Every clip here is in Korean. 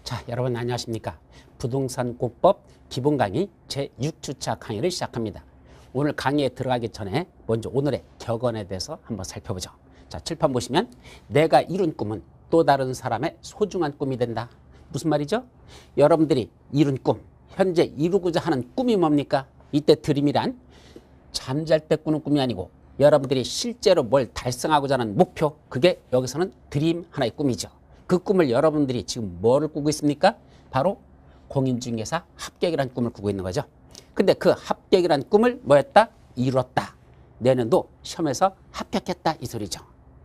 자, 여러분 안녕하십니까? 부동산공법 기본 강의 제6주차 강의를 시작합니다. 오늘 강의에 들어가기 전에 먼저 오늘의 격언에 대해서 한번 살펴보죠. 자, 칠판 보시면 내가 이룬 꿈은 또 다른 사람의 소중한 꿈이 된다. 무슨 말이죠? 여러분들이 이룬 꿈, 현재 이루고자 하는 꿈이 뭡니까? 이때 드림이란 잠잘 때 꾸는 꿈이 아니고 여러분들이 실제로 뭘 달성하고자 하는 목표, 그게 여기서는 드림, 하나의 꿈이죠. 그 꿈을 여러분들이 지금 뭐를 꾸고 있습니까? 바로 공인중개사 합격이라는 꿈을 꾸고 있는 거죠. 근데 그 합격이라는 꿈을 뭐였다? 이뤘다. 내년도 시험에서 합격했다, 이 소리죠.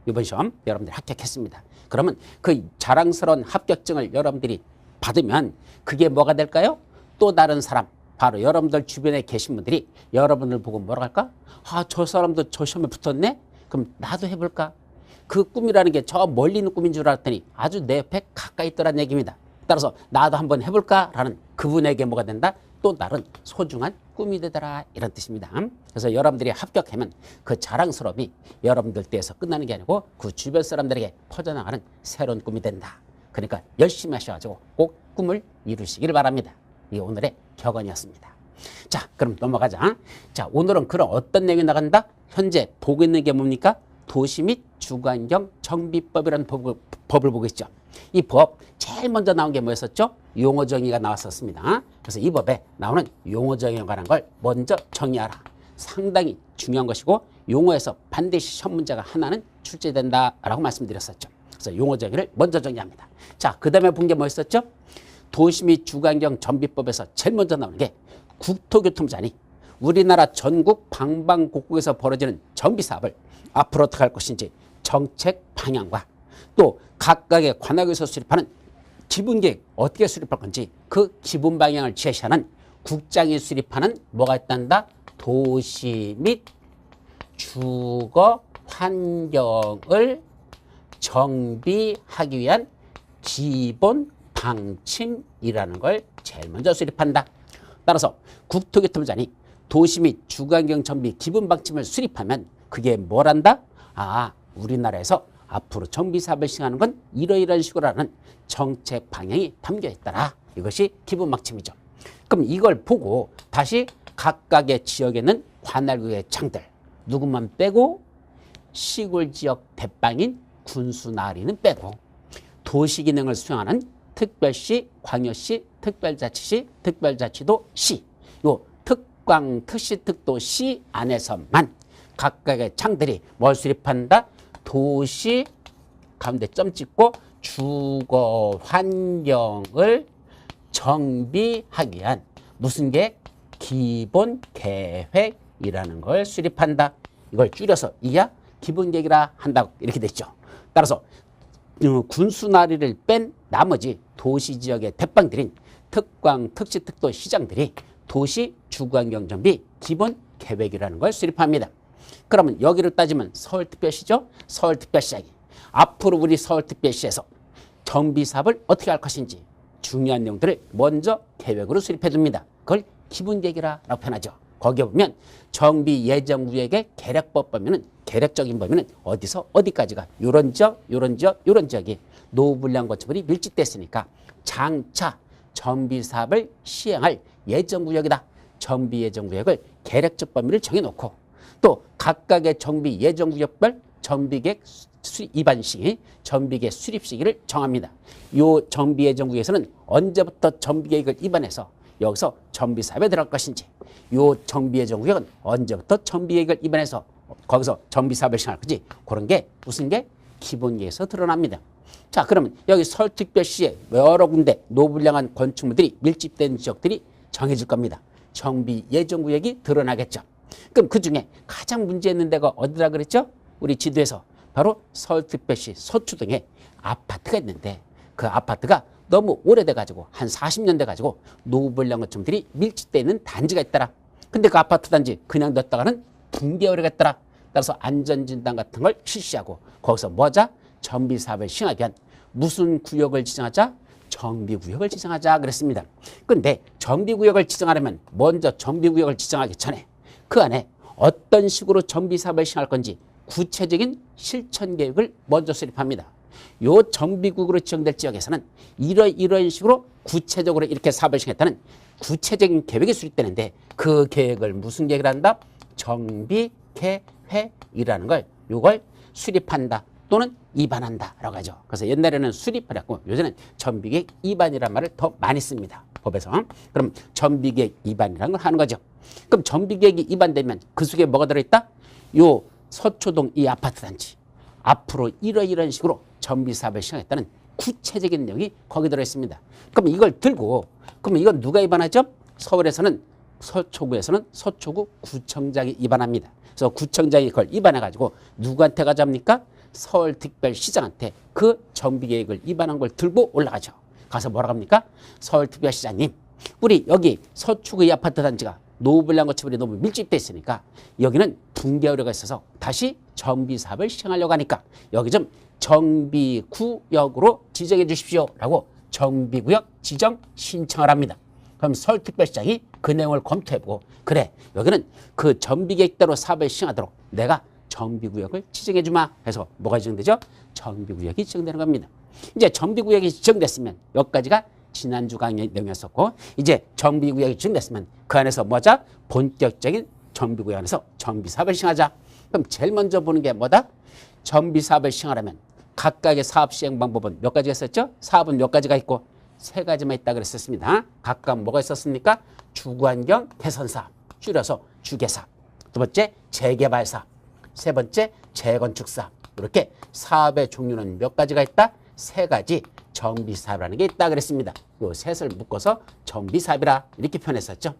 이번 시험 여러분들이 합격했습니다. 그러면 그 자랑스러운 합격증을 여러분들이 받으면 그게 뭐가 될까요? 또 다른 사람, 바로 여러분들 주변에 계신 분들이 여러분을 보고 뭐라고 할까? 아, 저 사람도 저 시험에 붙었네? 그럼 나도 해볼까? 그 꿈이라는 게 저 멀리 있는 꿈인 줄 알았더니 아주 내 옆에 가까이 있더라는 얘기입니다. 따라서 나도 한번 해볼까라는 그분에게 뭐가 된다? 또 다른 소중한 꿈이 되더라, 이런 뜻입니다. 그래서 여러분들이 합격하면 그 자랑스러움이 여러분들 떼에서 끝나는 게 아니고 그 주변 사람들에게 퍼져나가는 새로운 꿈이 된다. 그러니까 열심히 하셔가지고 꼭 꿈을 이루시길 바랍니다. 이게 오늘의 격언이었습니다. 자, 그럼 넘어가자. 자, 오늘은 그런 어떤 내용이 나간다? 현재 보고 있는 게 뭡니까? 도시 및 주거환경 정비법이라는 법을 보고 있죠. 이 법 제일 먼저 나온 게 뭐였었죠? 용어 정의가 나왔었습니다. 그래서 이 법에 나오는 용어 정의에 관한 걸 먼저 정의하라. 상당히 중요한 것이고 용어에서 반드시 시험 문제가 하나는 출제된다라고 말씀드렸었죠. 그래서 용어 정의를 먼저 정의합니다. 자, 그 다음에 본 게 뭐였었죠? 도시 및 주거환경 정비법에서 제일 먼저 나오는 게 국토교통부장이 우리나라 전국 방방곡곡에서 벌어지는 정비사업을 앞으로 어떻게 할 것인지 정책 방향과 또 각각의 관악에서 수립하는 기본계획 어떻게 수립할 건지 그 기본 방향을 제시하는 국장이 수립하는 뭐가 있단다? 도시 및 주거 환경을 정비하기 위한 기본 방침이라는 걸 제일 먼저 수립한다. 따라서 국토교통부장이 도시 및 주거환경 정비 기본 방침을 수립하면 그게 뭐란다? 아, 우리나라에서 앞으로 정비사업을 시행하는 건 이러이러한 식으로 하는 정책 방향이 담겨 있더라. 이것이 기본 방침이죠. 그럼 이걸 보고 다시 각각의 지역에 있는 관할구의 장들, 누구만 빼고 시골 지역 대빵인 군수나리는 빼고 도시 기능을 수행하는 특별시, 광역시, 특별자치시, 특별자치도 시, 요 특광, 특시, 특도시 안에서만 각각의 장들이 뭘 수립한다? 도시 가운데 점 찍고 주거 환경을 정비하기 위한 무슨 계획? 기본 계획이라는 걸 수립한다. 이걸 줄여서 이야 기본 계획이라 한다고 이렇게 됐죠. 따라서 군수나리를 뺀 나머지 도시 지역의 대빵들인 특광, 특시, 특도 시장들이 도시 주거환경 정비 기본 계획이라는 걸 수립합니다. 그러면 여기를 따지면 서울특별시죠. 서울특별시장이 앞으로 우리 서울특별시에서 정비사업을 어떻게 할 것인지 중요한 내용들을 먼저 계획으로 수립해 줍니다. 그걸 기본계획이라고 표현하죠. 거기에 보면 정비예정구역의 계략법 보면은 계략적인 범위는 어디서 어디까지가 요런 지역, 요런 지역, 요런 지역이 노후불량 건축물이 밀집됐으니까 장차 정비사업을 시행할 예정구역이다. 정비예정구역을 계략적 범위를 정해놓고 또 각각의 정비 예정구역별 정비계획 입안 시기, 정비계획 수립 시기를 정합니다. 요 정비 예정구역에서는 언제부터 정비계획을 입안해서 여기서 정비사업에 들어갈 것인지, 요 정비 예정구역은 언제부터 정비계획을 입안해서 거기서 정비사업을 시행할 건지 그런 게 무슨 게 기본계획에서 드러납니다. 자, 그러면 여기 서울특별시에 여러 군데 노불량한 건축물들이 밀집된 지역들이 정해질 겁니다. 정비 예정구역이 드러나겠죠. 그럼 그 중에 가장 문제 있는 데가 어디라 그랬죠? 우리 지도에서 바로 서울특별시 서초동에 아파트가 있는데 그 아파트가 너무 오래돼가지고 한 40년 돼가지고 노후불량 건축물들이 밀집되어 있는 단지가 있더라. 근데 그 아파트 단지 그냥 뒀다가는 붕괴오래겠더라. 따라서 안전진단 같은 걸 실시하고 거기서 뭐자? 정비사업을 시행하기 위한 무슨 구역을 지정하자? 정비구역을 지정하자 그랬습니다. 근데 정비구역을 지정하려면 먼저 정비구역을 지정하기 전에 그 안에 어떤 식으로 정비사업을 시행할 건지 구체적인 실천계획을 먼저 수립합니다. 요 정비구역으로 지정될 지역에서는 이런 식으로 구체적으로 이렇게 사업을 시행했다는 구체적인 계획이 수립되는데 그 계획을 무슨 계획을 한다? 정비계획이라는 걸 요걸 수립한다 또는 입안한다라고 하죠. 그래서 옛날에는 수립하랬고 요새는 정비계획 입안이라는 말을 더 많이 씁니다. 법에서. 그럼 정비계획 입안이라는 걸 하는 거죠. 그럼 정비계획이 입안되면 그 속에 뭐가 들어있다? 요 서초동 이 아파트 단지 앞으로 이런 식으로 정비사업을 시행했다는 구체적인 내용이 거기 들어있습니다. 그럼 이걸 들고 그러면 이건 누가 입안하죠? 서울에서는 서초구에서는 서초구 구청장이 입안합니다. 그래서 구청장이 그걸 입안해가지고 누구한테 가져갑니까? 서울특별시장한테 그 정비계획을 입안한 걸 들고 올라가죠. 가서 뭐라고 합니까? 서울특별시장님, 우리 여기 서초구의 아파트 단지가 노블랑 거치물이 너무 밀집돼 있으니까 여기는 붕괴 우려가 있어서 다시 정비 사업을 시행하려고 하니까 여기 좀 정비구역으로 지정해 주십시오 라고 정비구역 지정 신청을 합니다. 그럼 서울특별시장이 그 내용을 검토해보고 그래 여기는 그 정비계획대로 사업을 시행하도록 내가 정비구역을 지정해 주마 해서 뭐가 지정되죠? 정비구역이 지정되는 겁니다. 이제 정비구역이 지정됐으면 여기까지가 지난주 강의 내용이었었고 이제 정비구역이 지정됐으면 그 안에서 뭐자? 본격적인 정비구역 안에서 정비사업을 시행하자. 그럼 제일 먼저 보는 게 뭐다? 정비사업을 시행하려면 각각의 사업 시행 방법은 몇 가지가 있었죠? 사업은 몇 가지가 있고 세 가지만 있다 그랬었습니다. 각각 뭐가 있었습니까? 주거환경 개선사업, 줄여서 주개사업. 두 번째 재개발사업, 세 번째 재건축사업. 이렇게 사업의 종류는 몇 가지가 있다? 세 가지 정비사업이라는 게 있다 그랬습니다. 이 셋을 묶어서 정비사업이라 이렇게 표현했었죠.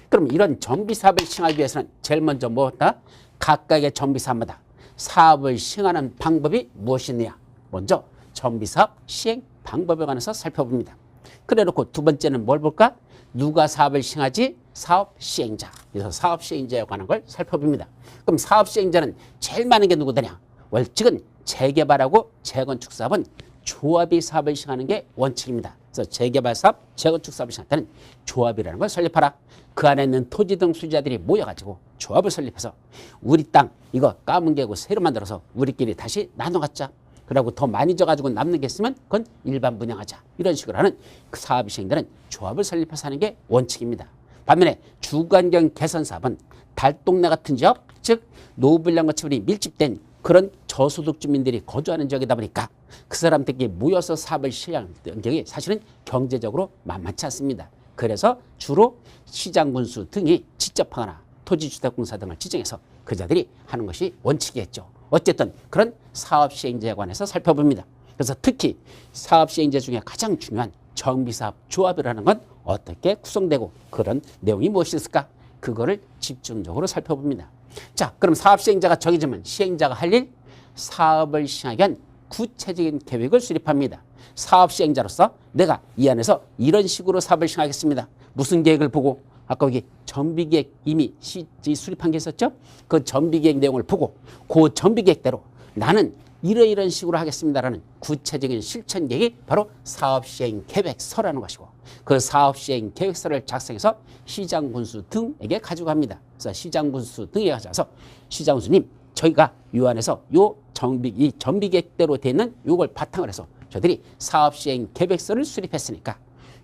그럼 이런 정비사업을 시행하기 위해서는 제일 먼저 뭐다? 각각의 정비사업마다 사업을 시행하는 방법이 무엇이냐? 먼저 정비사업 시행 방법에 관해서 살펴봅니다. 그래놓고 두 번째는 뭘 볼까? 누가 사업을 시행하지? 사업 시행자. 그래서 사업 시행자에 관한 걸 살펴봅니다. 그럼 사업 시행자는 제일 많은 게 누구더냐? 원칙은 재개발하고 재건축 사업은 조합이 사업을 시행하는 게 원칙입니다. 그래서 재개발 사업, 재건축 사업을 시행할 때는 조합이라는 걸 설립하라. 그 안에 있는 토지 등 소유자들이 모여가지고 조합을 설립해서 우리 땅 이거 까문 개고 새로 만들어서 우리끼리 다시 나눠 갖자. 그러고 더 많이 져가지고 남는 게 있으면 그건 일반 분양하자. 이런 식으로 하는 그 사업이 시행되는 조합을 설립해서 하는 게 원칙입니다. 반면에 주거환경 개선 사업은 달동네 같은 지역, 즉 노블랑 거치물이 밀집된 그런 저소득 주민들이 거주하는 지역이다 보니까 그 사람들끼리 모여서 사업을 시행하는 경우에 사실은 경제적으로 만만치 않습니다. 그래서 주로 시장군수 등이 직접 하거나 토지주택공사 등을 지정해서 그자들이 하는 것이 원칙이겠죠. 어쨌든 그런 사업 시행자에 관해서 살펴봅니다. 그래서 특히 사업 시행자 중에 가장 중요한 정비사업 조합이라는 건 어떻게 구성되고 그런 내용이 무엇이 있을까? 그거를 집중적으로 살펴봅니다. 자, 그럼 사업 시행자가 정해지면 시행자가 할 일, 사업을 시행하기 위한 구체적인 계획을 수립합니다. 사업 시행자로서 내가 이 안에서 이런 식으로 사업을 시행하겠습니다. 무슨 계획을 보고 아까 여기 정비계획 이미 수립한 게 있었죠? 그 정비계획 내용을 보고 그 정비계획대로 나는 이런 식으로 하겠습니다라는 구체적인 실천 계획이 바로 사업시행계획서라는 것이고 그 사업시행계획서를 작성해서 시장군수 등에게 가지고 갑니다. 그래서 시장군수 등에게 가져가서 시장군수님 저희가 이 안에서 이 정비계획대로 되어 있는 요걸 바탕을 해서 저희들이 사업시행계획서를 수립했으니까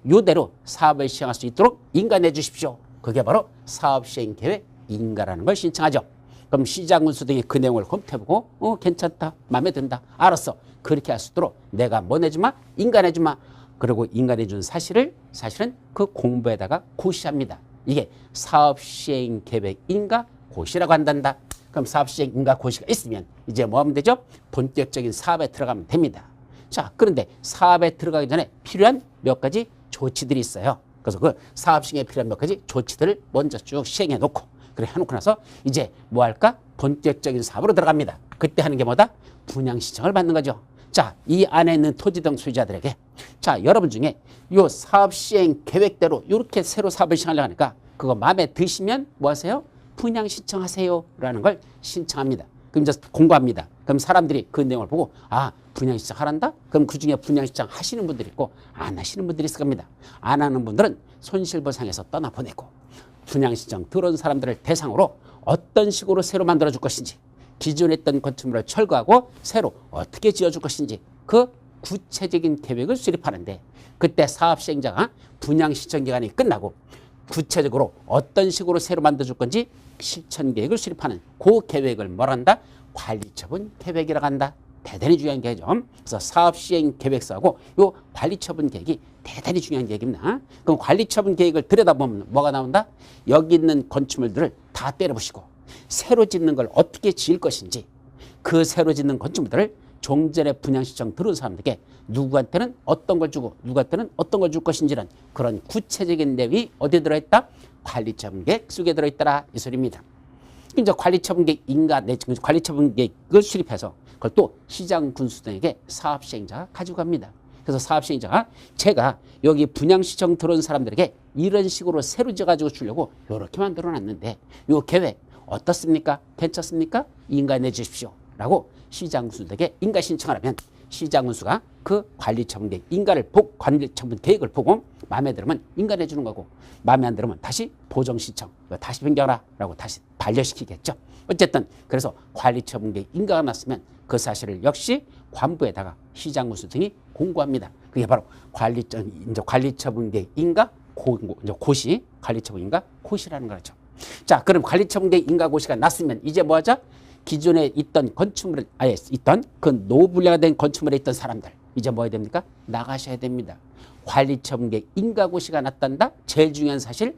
요대로 사업을 시행할 수 있도록 인가내 주십시오. 그게 바로 사업시행계획 인가라는 걸 신청하죠. 그럼 시장군수 등이 그 내용을 검토해보고 괜찮다, 마음에 든다, 알았어. 그렇게 할 수 있도록 내가 뭐 내주마? 인가내주마. 그리고 인가내준 사실은 그 공부에다가 고시합니다. 이게 사업시행계획 인가 고시라고 한단다. 그럼 사업시행 인가 고시가 있으면 이제 뭐 하면 되죠? 본격적인 사업에 들어가면 됩니다. 자, 그런데 사업에 들어가기 전에 필요한 몇 가지 조치들이 있어요. 그래서 그 사업 시행에 필요한 몇 가지 조치들을 먼저 쭉 시행해 놓고 그래 해놓고 나서 이제 뭐 할까? 본격적인 사업으로 들어갑니다. 그때 하는 게 뭐다? 분양 신청을 받는 거죠. 자, 이 안에 있는 토지 등 소유자들에게 자, 여러분 중에 요 사업 시행 계획대로 이렇게 새로 사업을 시행하려고 하니까 그거 마음에 드시면 뭐 하세요? 분양 신청하세요 라는 걸 신청합니다. 그럼 이제 공고합니다. 그럼 사람들이 그 내용을 보고 아, 분양 신청하란다? 그럼 그중에 분양 신청 하시는 분들이 있고 안 하시는 분들이 있을 겁니다. 안 하는 분들은 손실보상에서 떠나보내고 분양 신청 들어온 사람들을 대상으로 어떤 식으로 새로 만들어줄 것인지 기존에 있던 건축물을 철거하고 새로 어떻게 지어줄 것인지 그 구체적인 계획을 수립하는데 그때 사업 시행자가 분양 신청 기간이 끝나고 구체적으로 어떤 식으로 새로 만들어줄 건지 실천 계획을 수립하는 그 계획을 뭐라 한다? 관리처분 계획이라고 한다. 대단히 중요한 계획이죠. 그래서 사업 시행 계획서하고 요 관리처분 계획이 대단히 중요한 계획입니다. 그럼 관리처분 계획을 들여다보면 뭐가 나온다? 여기 있는 건축물들을 다 때려보시고 새로 짓는 걸 어떻게 지을 것인지 그 새로 짓는 건축물들을 종전에 분양 신청 들어온 사람들에게 누구한테는 어떤 걸 주고 누구한테는 어떤 걸 줄 것인지는 그런 구체적인 내용이 어디에 들어있다? 관리처분 계획 속에 들어있더라 이 소리입니다. 이제 관리처분 계획 관리처분 계획을 수립해서 그걸 또 시장 군수 등에게 사업 시행자가 가지고 갑니다. 그래서 사업 시행자가 제가 여기 분양 신청 들어온 사람들에게 이런 식으로 새로 지어가지고 주려고 이렇게 만들어 놨는데 이 계획 어떻습니까? 괜찮습니까? 인가내 주십시오. 라고 시장 군수에게 인가 신청을 하면 시장 군수가 그 관리처분 계획 관리처분 계획을 보고 마음에 들으면 인가내 주는 거고 마음에 안 들으면 다시 보정 신청 다시 변경하라 라고 다시 반려시키겠죠. 어쨌든 그래서 관리처분 계획 인가가 났으면 그 사실을 역시 관부에다가 시장 군수 등이 공고합니다. 그게 바로 관리처분 계획 인가 고시 관리처분 인가 고시라는 거죠. 자, 그럼 관리처분 계획 인가 고시가 났으면 이제 뭐 하자? 기존에 있던 건축물에 있던 그 노분량화된 건축물에 있던 사람들 이제 뭐 해야 됩니까? 나가셔야 됩니다. 관리처분계획 인가고시가 났단다. 제일 중요한 사실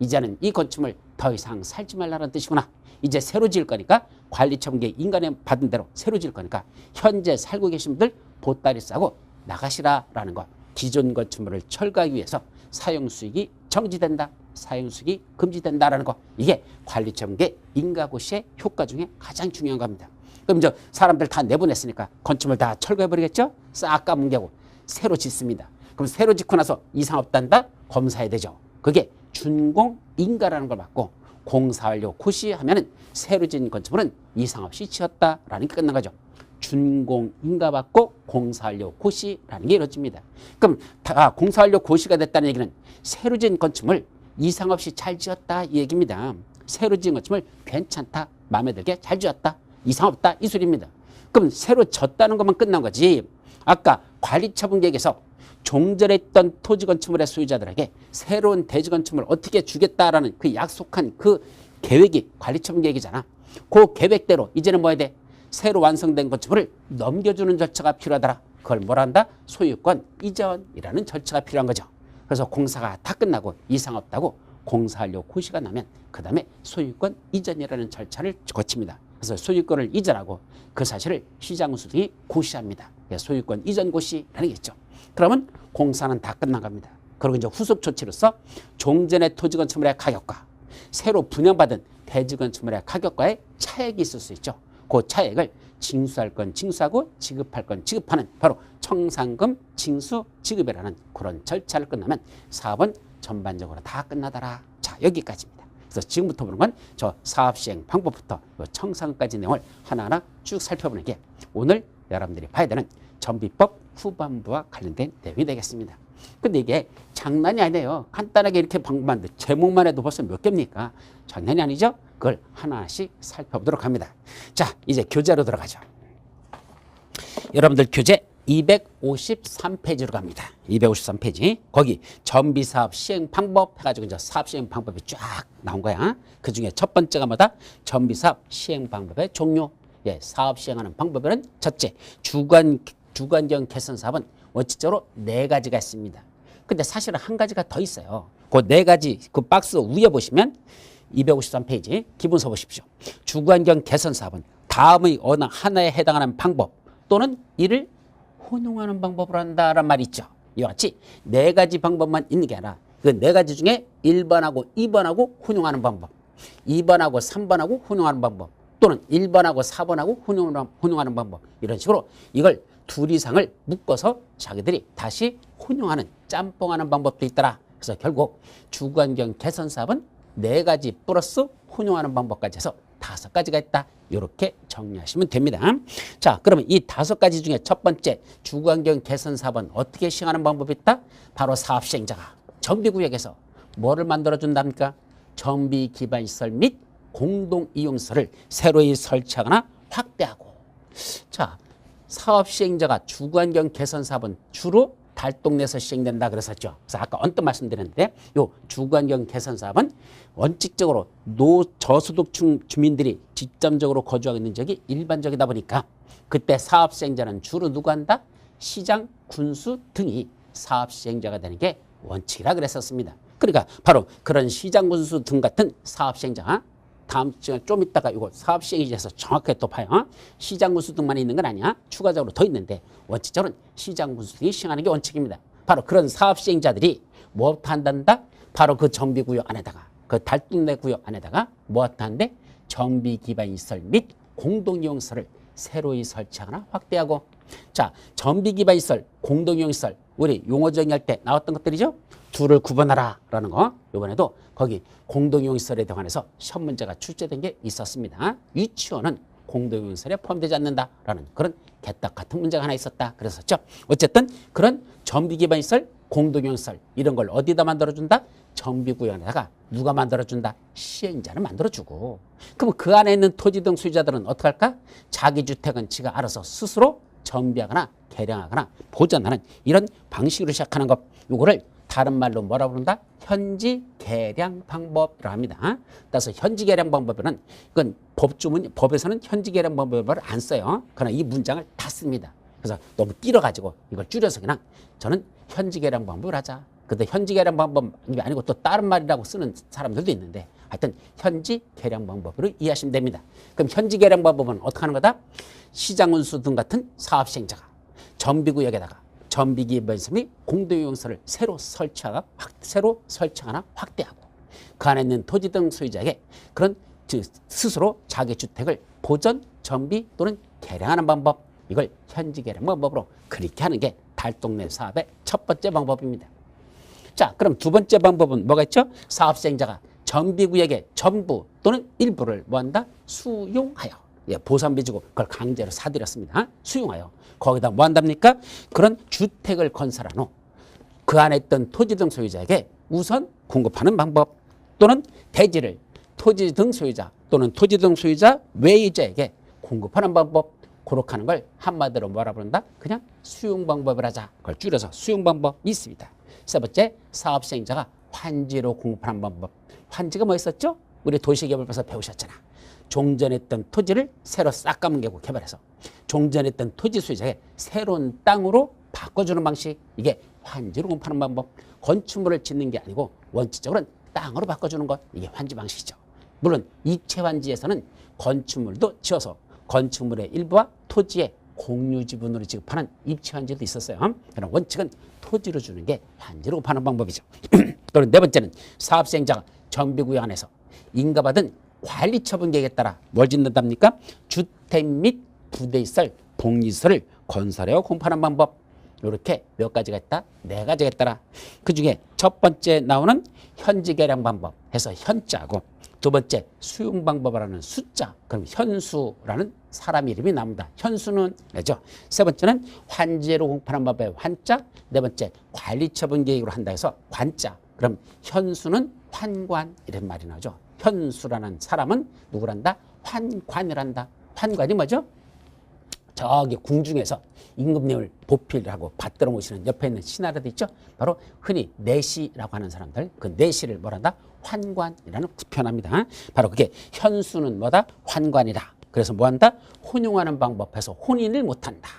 이제는 이 건축물 더 이상 살지 말라는 뜻이구나. 이제 새로 지을 거니까 관리처분계획 인가내 받은 대로 새로 지을 거니까 현재 살고 계신 분들 보따리 싸고 나가시라라는 거. 기존 건축물을 철거하기 위해서 사용수익이 정지된다. 사용수익이 금지된다라는 거. 이게 관리처분계획 인가고시의 효과 중에 가장 중요한 겁니다. 그럼 이제 사람들 다 내보냈으니까 건축물 다 철거해버리겠죠? 싹 까뭉개고 새로 짓습니다. 그럼 새로 짓고 나서 이상 없단다? 검사해야 되죠. 그게 준공인가라는 걸 받고 공사완료 고시하면은 새로 지은 건축물은 이상 없이 지었다라는 게 끝난 거죠. 준공인가 받고 공사완료 고시라는 게 이루어집니다. 그럼 공사완료 고시가 됐다는 얘기는 새로 지은 건축물 이상 없이 잘 지었다 이 얘기입니다. 새로 지은 건축물 괜찮다, 마음에 들게 잘 지었다, 이상 없다 이 소리입니다. 그럼 새로 졌다는 것만 끝난 거지. 아까 관리처분계획에서 종전에 있던 토지 건축물의 소유자들에게 새로운 대지 건축물을 어떻게 주겠다라는 그 약속한 그 계획이 관리처분계획이잖아. 그 계획대로 이제는 뭐 해야 돼? 새로 완성된 건축물을 넘겨주는 절차가 필요하더라. 그걸 뭐라 한다? 소유권 이전이라는 절차가 필요한 거죠. 그래서 공사가 다 끝나고 이상 없다고 공사완료 고시가 나면 그 다음에 소유권 이전이라는 절차를 거칩니다. 그래서 소유권을 이전하고 그 사실을 시장군수 등이 고시합니다. 소유권 이전 고시라는 게 있죠. 그러면 공사는 다 끝난 겁니다. 그리고 이제 후속 조치로서 종전의 토지 건축물의 가격과 새로 분양받은 대지 건축물의 가격과의 차액이 있을 수 있죠. 그 차액을 징수할 건 징수하고 지급할 건 지급하는 바로 청산금 징수 지급이라는 그런 절차를 끝나면 사업은 전반적으로 다 끝나더라. 자, 여기까지입니다. 그래서 지금부터 보는 건 저 사업 시행 방법부터 청산까지 내용을 하나하나 쭉 살펴보는 게 오늘 여러분들이 봐야 되는 전비법 후반부와 관련된 내용이 되겠습니다. 근데 이게 장난이 아니에요. 간단하게 이렇게 방법만 제목만 해도 벌써 몇 개입니까? 장난이 아니죠? 그걸 하나씩 살펴보도록 합니다. 자, 이제 교재로 들어가죠. 여러분들 교재 253페이지로 갑니다. 253페이지. 거기 전비사업 시행 방법 해가지고 이제 사업 시행 방법이 쫙 나온 거야. 그 중에 첫 번째가 뭐다? 전비사업 시행 방법의 종류. 사업 시행하는 방법에는 첫째, 주관경 개선 사업은 원칙적으로 4가지가 있습니다. 근데 사실은 한 가지가 더 있어요. 그 4가지 그 박스 위에 보시면 253페이지 기본서 보십시오. 주관경 개선 사업은 다음의 어느 하나에 해당하는 방법 또는 이를 혼용하는 방법으로 한다란 말이 있죠. 이와 같이 4가지 방법만 있는 게 아니라 그 4가지 중에 1번하고 2번하고 혼용하는 방법, 2번하고 3번하고 혼용하는 방법 또는 1번하고 4번하고 혼용하는 방법 이런 식으로 이걸 둘 이상을 묶어서 자기들이 다시 혼용하는 짬뽕하는 방법도 있더라. 그래서 결국 주관경 개선 사업은 4가지 플러스 혼용하는 방법까지 해서 5가지가 있다. 이렇게 정리하시면 됩니다. 자, 그러면 이 5가지 중에 첫 번째 주관경 개선 사업은 어떻게 시행하는 방법이 있다? 바로 사업 시행자가 정비구역에서 뭐를 만들어준답니까? 정비 기반 시설 및 공동 이용시설을 새로이 설치하거나 확대하고. 자, 사업 시행자가 주거환경 개선 사업은 주로 달동 내에서 시행된다 그랬었죠. 그래서 아까 언뜻 말씀드렸는데 요 주거환경 개선 사업은 원칙적으로 저소득층 주민들이 집점적으로 거주하고 있는 지역이 일반적이다 보니까 그때 사업 시행자는 주로 누구 한다? 시장, 군수 등이 사업 시행자가 되는 게 원칙이라 그랬었습니다. 그러니까 바로 그런 시장, 군수 등 같은 사업 시행자 다음 시간에 좀 이따가 이거 사업 시행에 대해서 정확하게 또 봐요. 시장 군수 등만 있는 건 아니야. 추가적으로 더 있는데 원칙적으로는 시장 군수 등이 시행하는 게 원칙입니다. 바로 그런 사업 시행자들이 뭐부터 한단다? 바로 그 정비구역 안에다가 그 달동네 구역 안에다가 뭐부터 한대? 정비 기반 시설 및 공동이용시설을 새로이 설치하거나 확대하고 자 정비 기반 시설, 공동이용 시설 우리 용어 정의할 때 나왔던 것들이죠. 둘을 구분하라 라는 거 이번에도 거기 공동이용시설에 관해서 시험 문제가 출제된 게 있었습니다. 유치원은 공동이용시설에 포함되지 않는다라는 그런 개떡 같은 문제가 하나 있었다 그랬었죠. 어쨌든 그런 정비기반시설, 공동이용시설 이런 걸 어디다 만들어준다? 정비구역에다가 누가 만들어준다? 시행자는 만들어주고 그럼 그 안에 있는 토지 등 소유자들은 어떻게 할까? 자기 주택은 지가 알아서 스스로 정비하거나 개량하거나 보전하는 이런 방식으로 시작하는 것 요거를 다른 말로 뭐라 부른다? 현지 개량 방법이라고 합니다. 따라서 현지 개량 방법은 이건 법에서는 현지 개량 방법을 안 써요. 그러나 이 문장을 다 씁니다. 그래서 너무 띄어가지고 이걸 줄여서 그냥 저는 현지 개량 방법을 하자. 근데 현지 개량 방법이 아니고 또 다른 말이라고 쓰는 사람들도 있는데 하여튼 현지 개량 방법으로 이해하시면 됩니다. 그럼 현지 개량 방법은 어떻게 하는 거다? 시장 운수 등 같은 사업 시행자가 정비구역에다가 정비기반시설 및 공동이용시설을 새로 설치하거나 확대하고 그 안에 있는 토지 등 소유자에게 그런 스스로 자기 주택을 보전, 정비 또는 개량하는 방법 이걸 현지 개량 방법으로 그렇게 하는 게 달동네 사업의 첫 번째 방법입니다. 자, 그럼 두 번째 방법은 뭐가 있죠? 사업 시행자가 정비구역의 전부 또는 일부를 뭐한다? 수용하여 보상비 주고 그걸 강제로 사들였습니다. 수용하여 거기다 뭐 한답니까? 그런 주택을 건설한 후 그 안에 있던 토지 등 소유자에게 우선 공급하는 방법 또는 대지를 토지 등 소유자 또는 토지 등 소유자 외유자에게 공급하는 방법 그렇게 하는 걸 한마디로 뭐라 부른다? 그냥 수용 방법을 하자. 그걸 줄여서 수용 방법이 있습니다. 세 번째, 사업 시행자가 환지로 공급하는 방법. 환지가 뭐 있었죠? 우리 도시개발법에서 배우셨잖아. 종전했던 토지를 새로 싹 감개고 개발해서 종전했던 토지 소유자에게 새로운 땅으로 바꿔주는 방식 이게 환지로 공급하는 방법. 건축물을 짓는 게 아니고 원칙적으로는 땅으로 바꿔주는 것 이게 환지 방식이죠. 물론 입체 환지에서는 건축물도 지어서 건축물의 일부와 토지의 공유 지분으로 지급하는 입체 환지도 있었어요. 그런 원칙은 토지로 주는 게 환지로 파는 방법이죠. 또는 네 번째는 사업 시행자가 정비구역 안에서 인가받은 관리 처분 계획에 따라 뭘 짓는답니까? 주택 및 부대시설, 복리시설을 건설하여 공급하는 방법. 이렇게 몇 가지가 있다? 네 가지가 있더라. 그 중에 첫 번째 나오는 현지 개량 방법 해서 현자고 두 번째 수용 방법이라는 숫자 그럼 현수라는 사람 이름이 나옵니다. 현수는 왜죠? 세 번째는 환지로 공급하는 방법의 환자 네 번째 관리 처분 계획으로 한다 해서 관자 그럼 현수는 환관 이런 말이 나오죠. 현수라는 사람은 누구란다? 환관이란다. 환관이 뭐죠? 저기 궁중에서 임금님을 보필하고 받들어 모시는 옆에 있는 신하라도 있죠. 바로 흔히 내시라고 하는 사람들 그 내시를 뭐란다? 환관이라는 표현합니다. 바로 그게 현수는 뭐다? 환관이다. 그래서 뭐한다? 혼용하는 방법에서 혼인을 못한다.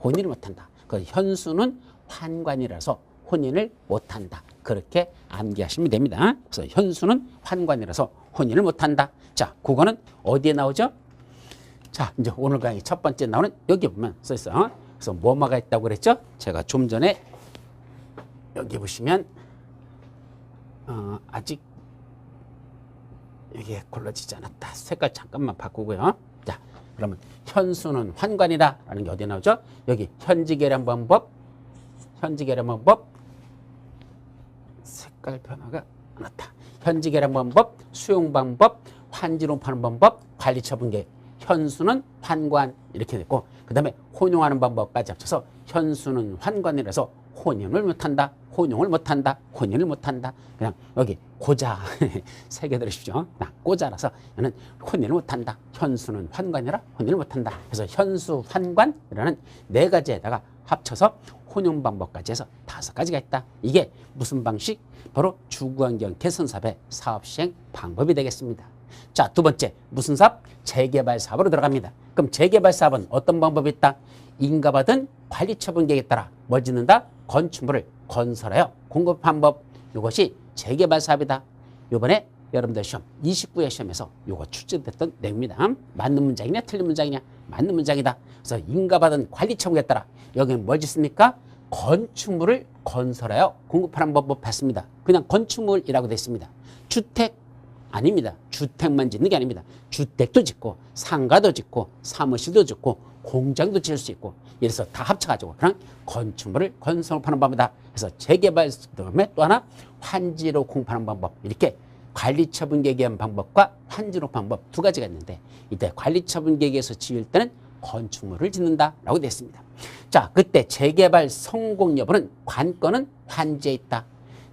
혼인을 못한다. 그 현수는 환관이라서 혼인을 못한다. 그렇게 암기하시면 됩니다. 그래서 현수는 환관이라서 혼인을 못한다. 자, 그거는 어디에 나오죠? 자, 이제 오늘 강의 첫 번째 나오는 여기 보면 써 있어요. 그래서 뭐뭐가 있다고 그랬죠? 제가 좀 전에 여기 보시면 아직 이게 골라지지 않았다. 색깔 잠깐만 바꾸고요. 자, 그러면 현수는 환관이다라는 게 어디에 나오죠? 여기 현지계량 방법, 현지계량 방법 색깔 변화가 안 났다. 현지계량 방법, 수용 방법, 환지로 파는 방법, 관리 처분계. 현수는 환관 이렇게 됐고 그 다음에 혼용하는 방법까지 합쳐서 현수는 환관이라서 혼용을 못한다. 혼용을 못한다. 혼인을 못한다. 그냥 여기 고자 세 개 들으십시오. 고자라서 얘는 혼인을 못한다. 현수는 환관이라 혼인을 못한다. 그래서 현수, 환관이라는 네 가지에다가 합쳐서 혼용 방법까지 해서 5가지가 있다. 이게 무슨 방식? 바로 주거환경 개선사업의 사업 시행 방법이 되겠습니다. 자, 두 번째 무슨 사업? 재개발 사업으로 들어갑니다. 그럼 재개발 사업은 어떤 방법이 있다? 인가받은 관리처분 계획에 따라 뭘 짓는다? 건축물을 건설하여 공급 방법. 이것이 재개발 사업이다. 이번에 여러분들 시험 29회 시험에서 이거 출제됐던 내용입니다. 맞는 문장이냐 틀린 문장이냐? 맞는 문장이다. 그래서 인가받은 관리처분에 따라 여기는 뭘 짓습니까? 건축물을 건설하여 공급하는 방법 했습니다. 그냥 건축물이라고 되어 있습니다. 주택 아닙니다. 주택만 짓는 게 아닙니다. 주택도 짓고 상가도 짓고 사무실도 짓고 공장도 지을 수 있고 이래서 다 합쳐가지고 그냥 건축물을 건설하는 방법이다. 그래서 재개발 다음에 또 하나 환지로 공급하는 방법. 이렇게 관리처분 계획한 방법과 환지로 방법 2가지가 있는데 이때 관리처분 계획에서 지을 때는 건축물을 짓는다라고 되어 있습니다. 자, 그때 재개발 성공 여부는 관건은 환지에 있다.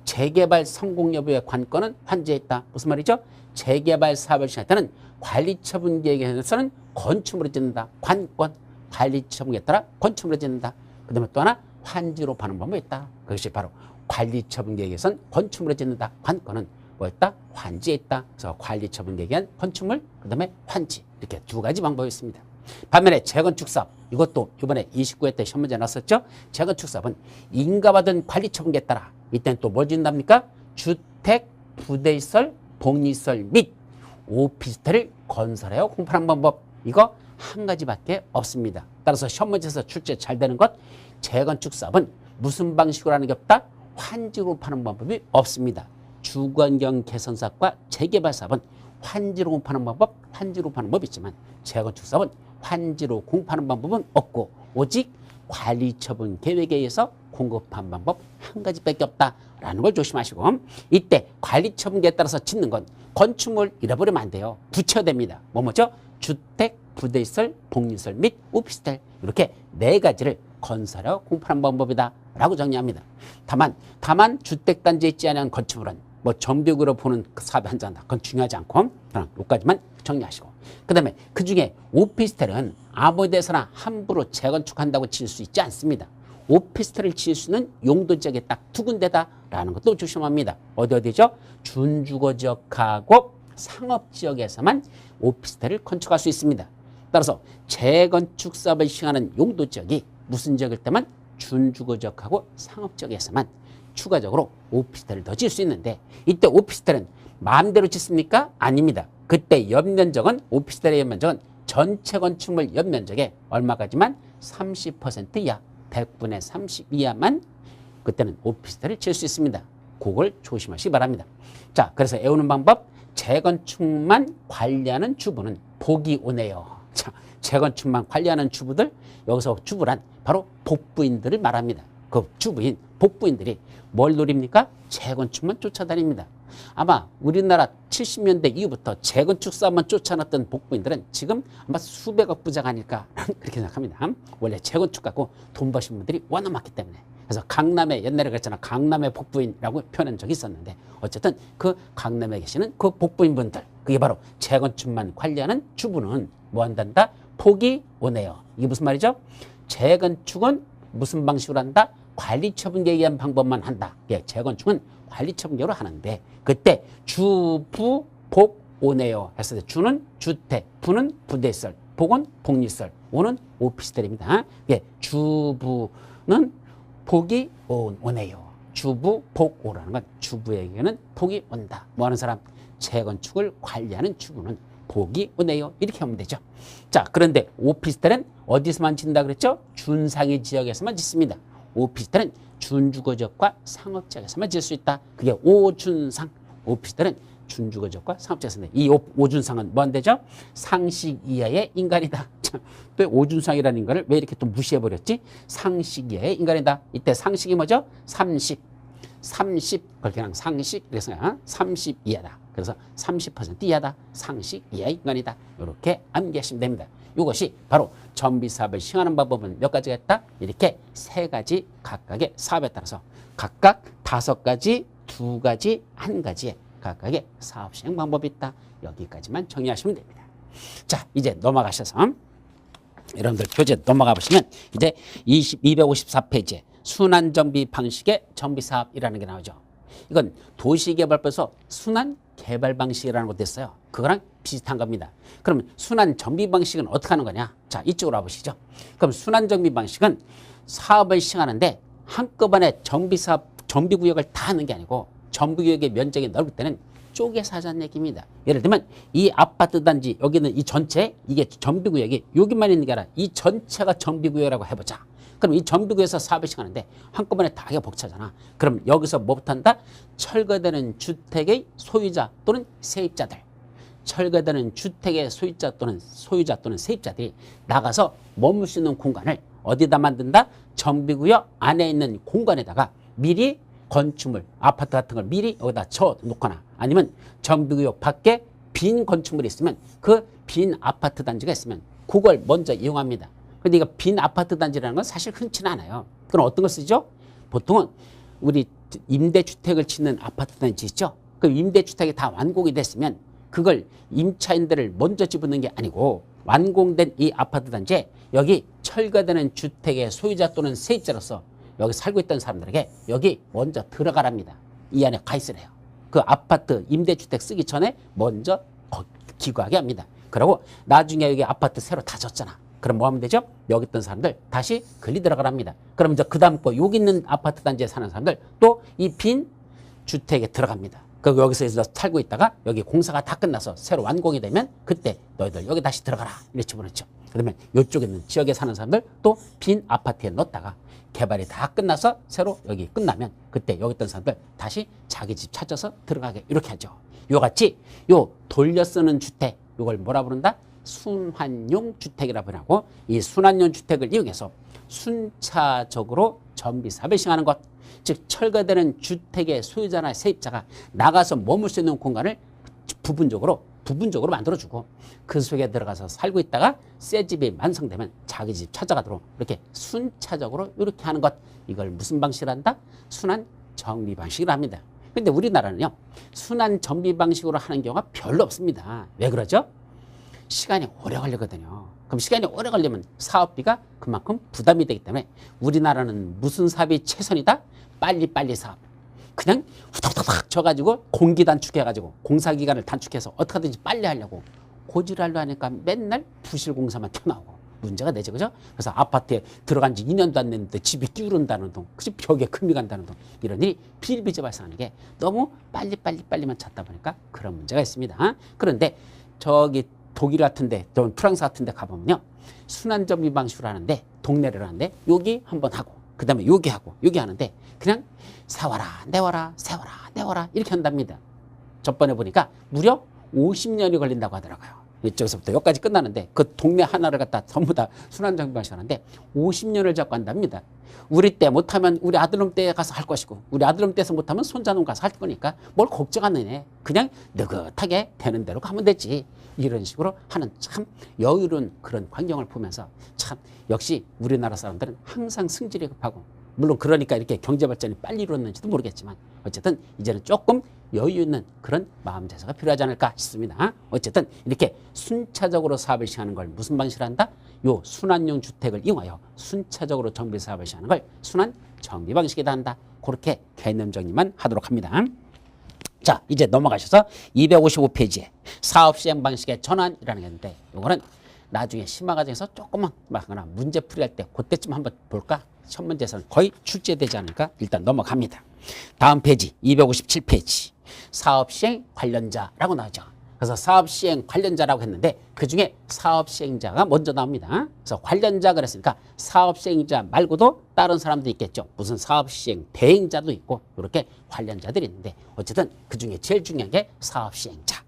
재개발 성공 여부의 관건은 환지에 있다. 무슨 말이죠? 재개발 사업을 시작할 때는 관리처분 계획에서는 건축물을 짓는다. 관건, 관리처분에 따라 건축물을 짓는다. 그 다음에 또 하나 환지로 파는 방법이 있다. 그것이 바로 관리처분 계획에서는 건축물을 짓는다. 관건은 뭐였다? 환지에 있다. 그래서 관리처분 계획한 건축물, 그 다음에 환지. 이렇게 2가지 방법이 있습니다. 반면에 재건축 사업, 이것도 이번에 29회 때 시험 문제 나왔었죠? 재건축 사업은 인가받은 관리처분에 따라 이때는 또 뭘 짓는답니까? 주택, 부대시설, 복리시설 및 오피스텔을 건설하여 공급하는 방법. 이거 한 가지밖에 없습니다. 따라서 시험 문제에서 출제 잘 되는 것, 재건축 사업은 무슨 방식으로 하는 게 없다? 환지로 파는 방법이 없습니다. 주거환경 개선 사업과 재개발 사업은 환지로 공급하는 방법, 환지로 파는 법이 있지만 재건축 사업은 환지로 공급하는 방법은 없고 오직 관리처분 계획에 의해서 공급한 방법 한 가지밖에 없다라는 걸 조심하시고 이때 관리처분 계획에 따라서 짓는 건 건축물 잃어버리면 안 돼요. 붙여야 됩니다. 뭐죠? 주택, 부대시설, 복리시설 및 오피스텔 이렇게 4가지를 건설하여 공급하는 방법이다 라고 정리합니다. 다만 주택단지에 있지 않은 건축물은 뭐 정비구로 보는 그 사업에 한잔다. 그건 중요하지 않고 그냥 여기까지만 정리하시고 그 다음에 그중에 오피스텔은 아무 데서나 함부로 재건축한다고 지을 수 있지 않습니다. 오피스텔을 지을 수 있는 용도 지역에 딱 2군데다라는 것도 조심합니다. 어디죠? 준주거지역하고 상업지역에서만 오피스텔을 건축할 수 있습니다. 따라서 재건축 사업을 시행하는 용도 지역이 무슨 지역일 때만 준주거지역하고 상업지역에서만 추가적으로 오피스텔을 더 지을 수 있는데 이때 오피스텔은 마음대로 짓습니까? 아닙니다. 그때 연면적은 오피스텔의 연면적은 전체 건축물 연면적의 얼마까지만 30% 이하 100분의 30 이하만 그때는 오피스텔을 지을 수 있습니다. 그걸 조심하시기 바랍니다. 자, 그래서 애우는 방법 재건축만 관리하는 주부는 복이 오네요. 자, 재건축만 관리하는 주부들 여기서 주부란 바로 복부인들을 말합니다. 그 주부인 복부인들이 뭘 노립니까? 재건축만 쫓아다닙니다. 아마 우리나라 70년대 이후부터 재건축 사업만 쫓아놨던 복부인들은 지금 아마 수백억 부자가 아닐까 그렇게 생각합니다. 원래 재건축 갖고 돈 버신 분들이 워낙 많기 때문에. 그래서 강남에 옛날에 그랬잖아. 강남의 복부인이라고 표현한 적이 있었는데 어쨌든 그 강남에 계시는 그 복부인분들 그게 바로 재건축만 관리하는 주부는 뭐 한단다? 복이 오네요. 이게 무슨 말이죠? 재건축은 무슨 방식으로 한다? 관리처분 계획한 방법만 한다. 예, 재건축은 관리처분 계획으로 하는데 그때 주부 복 오네요 했을 때 주는 주택, 부는 부대시설, 복은 복리시설, 오는 오피스텔입니다. 예, 주부는 복이 오네요. 주부 복 오라는 건 주부에게는 복이 온다. 뭐 하는 사람? 재건축을 관리하는 주부는 복이 오네요. 이렇게 하면 되죠. 자, 그런데 오피스텔은 어디서만 짓는다 그랬죠? 준상위 지역에서만 짓습니다. 오피스텔은 준주거지역과 상업지역에서만 지을 수 있다. 그게 오준상. 오피스텔은 준주거지역과 상업지역에서 이 오준상은 뭔 데죠? 상식 이하의 인간이다. 또 오준상이라는 인간을 왜 이렇게 또 무시해버렸지? 상식 이하의 인간이다. 이때 상식이 뭐죠? 30 그걸 그냥 상식 그래서 30 이하다. 그래서 30% 이하다. 상식 이하의 인간이다. 이렇게 암기하시면 됩니다. 이것이 바로 정비사업을 시행하는 방법은 몇 가지가 있다? 이렇게 3가지 각각의 사업에 따라서 각각 5가지, 2가지, 1가지의 각각의 사업 시행 방법이 있다. 여기까지만 정리하시면 됩니다. 자, 이제 넘어가셔서 여러분들 교재 넘어가 보시면 이제 254페이지에 순환정비 방식의 정비사업이라는 게 나오죠. 이건 도시개발법에서 순환개발 방식이라는 것도 있어요. 그거랑 비슷한 겁니다. 그럼 순환정비 방식은 어떻게 하는 거냐? 자, 이쪽으로 와보시죠. 그럼 순환정비 방식은 사업을 시행하는데 한꺼번에 정비사업, 정비구역을 다 하는 게 아니고 정비구역의 면적이 넓을 때는 쪼개서 하자는 얘기입니다. 예를 들면 이 아파트 단지 여기는 이 전체 이게 정비구역이 여기만 있는 게 아니라 이 전체가 정비구역이라고 해보자. 그럼 이 정비구역에서 사업을 시행하는데 한꺼번에 다 하기가 벅차잖아. 그럼 여기서 뭐부터 한다? 철거되는 주택의 소유자 또는 세입자들. 철거되는 주택의 소유자 또는 세입자들이 나가서 머물 수 있는 공간을 어디다 만든다? 정비구역 안에 있는 공간에다가 미리 건축물, 아파트 같은 걸 미리 여기다 쳐 놓거나 아니면 정비구역 밖에 빈 건축물이 있으면 그 빈 아파트 단지가 있으면 그걸 먼저 이용합니다. 근데 이거 빈 아파트 단지라는 건 사실 흔치는 않아요. 그럼 어떤 걸 쓰죠? 보통은 우리 임대주택을 짓는 아파트 단지 있죠? 그 임대주택이 다 완공이 됐으면 그걸 임차인들을 먼저 집어넣는 게 아니고 완공된 이 아파트 단지에 여기 철거되는 주택의 소유자 또는 세입자로서 여기 살고 있던 사람들에게 여기 먼저 들어가랍니다. 이 안에 가 있으래요. 그 아파트 임대주택 쓰기 전에 먼저 기거하게 합니다. 그리고 나중에 여기 아파트 새로 다 졌잖아. 그럼 뭐 하면 되죠? 여기 있던 사람들 다시 걸리 들어가랍니다. 그럼 이제 그 다음 거 여기 있는 아파트 단지에 사는 사람들 또 이 빈 주택에 들어갑니다. 그리고 여기서 살고 있다가 여기 공사가 다 끝나서 새로 완공이 되면 그때 너희들 여기 다시 들어가라. 이렇게 집어넣죠. 그러면 이쪽에 있는 지역에 사는 사람들 또 빈 아파트에 넣었다가 개발이 다 끝나서 새로 여기 끝나면 그때 여기 있던 사람들 다시 자기 집 찾아서 들어가게 이렇게 하죠. 요같이 요 돌려 쓰는 주택 요걸 뭐라 부른다? 순환용 주택이라 부르고 이 순환용 주택을 이용해서 순차적으로 정비사업을 시행하는 것. 즉 철거되는 주택의 소유자나 세입자가 나가서 머물 수 있는 공간을 부분적으로 만들어주고 그 속에 들어가서 살고 있다가 새 집이 완성되면 자기 집 찾아가도록 이렇게 순차적으로 이렇게 하는 것. 이걸 무슨 방식으로 한다? 순환 정비 방식으로 합니다. 근데 우리나라는요 순환 정비 방식으로 하는 경우가 별로 없습니다. 왜 그러죠? 시간이 오래 걸리거든요. 그럼 시간이 오래 걸리면 사업비가 그만큼 부담이 되기 때문에 우리나라는 무슨 사업이 최선이다? 빨리빨리 사업. 그냥 후닥후닥 쳐가지고 공기 단축해가지고 공사기간을 단축해서 어떻게 하든지 빨리 하려고 고지랄로 하니까 맨날 부실공사만 튀어나오고 문제가 되죠. 그죠? 그래서 아파트에 들어간 지 2년도 안 됐는데 집이 끼우른다는 동, 그치? 벽에 금이 간다는 동, 이런 일이 비일비재 발생하는 게 너무 빨리만 찾다 보니까 그런 문제가 있습니다. 그런데 저기 독일 같은데, 또 프랑스 같은데 가보면요. 순환정비 방식으로 하는데, 동네를 하는데, 여기 한번 하고, 그 다음에 여기 하고, 여기 하는데, 그냥 사와라, 내와라, 세와라, 내와라, 이렇게 한답니다. 저번에 보니까 무려 50년이 걸린다고 하더라고요. 이쪽에서부터 여기까지 끝나는데, 그 동네 하나를 갖다 전부 다 순환정비 방식으로 하는데, 50년을 잡고 한답니다. 우리 때 못하면 우리 아들놈 때 가서 할 것이고, 우리 아들놈 때에서 못하면 손자놈 가서 할 거니까, 뭘 걱정하는 애. 그냥 느긋하게 되는 대로 가면 되지. 이런 식으로 하는 참 여유로운 그런 광경을 보면서 참 역시 우리나라 사람들은 항상 승질이 급하고 물론 그러니까 이렇게 경제 발전이 빨리 이루어졌는지도 모르겠지만 어쨌든 이제는 조금 여유 있는 그런 마음 자세가 필요하지 않을까 싶습니다. 어쨌든 이렇게 순차적으로 사업을 시행하는 걸 무슨 방식으로 한다? 요 순환용 주택을 이용하여 순차적으로 정비 사업을 시행하는 걸 순환 정비 방식이다 한다. 그렇게 개념 정리만 하도록 합니다. 자, 이제 넘어가셔서 255페이지에 사업시행 방식의 전환이라는 게 있는데 이거는 나중에 심화과정에서 조금만 하거나 문제풀이 할 때 그때쯤 한번 볼까? 첫 문제에서는 거의 출제되지 않으니까 일단 넘어갑니다. 다음 페이지 257페이지 사업시행 관련자라고 나오죠. 그래서 사업시행 관련자라고 했는데 그중에 사업시행자가 먼저 나옵니다. 그래서 관련자 그랬으니까 사업시행자 말고도 다른 사람도 있겠죠. 무슨 사업시행 대행자도 있고 이렇게 관련자들이 있는데 어쨌든 그중에 제일 중요한 게 사업시행자.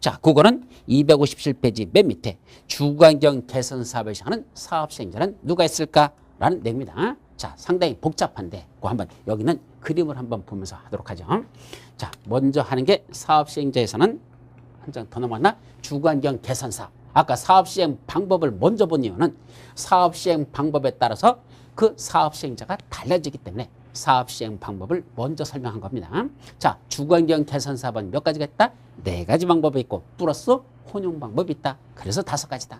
자, 그거는 257페이지 맨 밑에 주거환경 개선 사업을 시행하는 사업시행자는 누가 있을까라는 내용입니다. 자, 상당히 복잡한데 그 한번 여기는 그림을 한번 보면서 하도록 하죠. 자, 먼저 하는 게 사업시행자에서는 한 장 더 넘어갔나? 주거환경 개선 사업. 아까 사업시행 방법을 먼저 본 이유는 사업시행 방법에 따라서 그 사업시행자가 달라지기 때문에 사업 시행 방법을 먼저 설명한 겁니다. 자, 주거환경 개선 사업은 몇 가지가 있다? 4가지 방법이 있고 플러스 혼용 방법이 있다. 그래서 5가지다.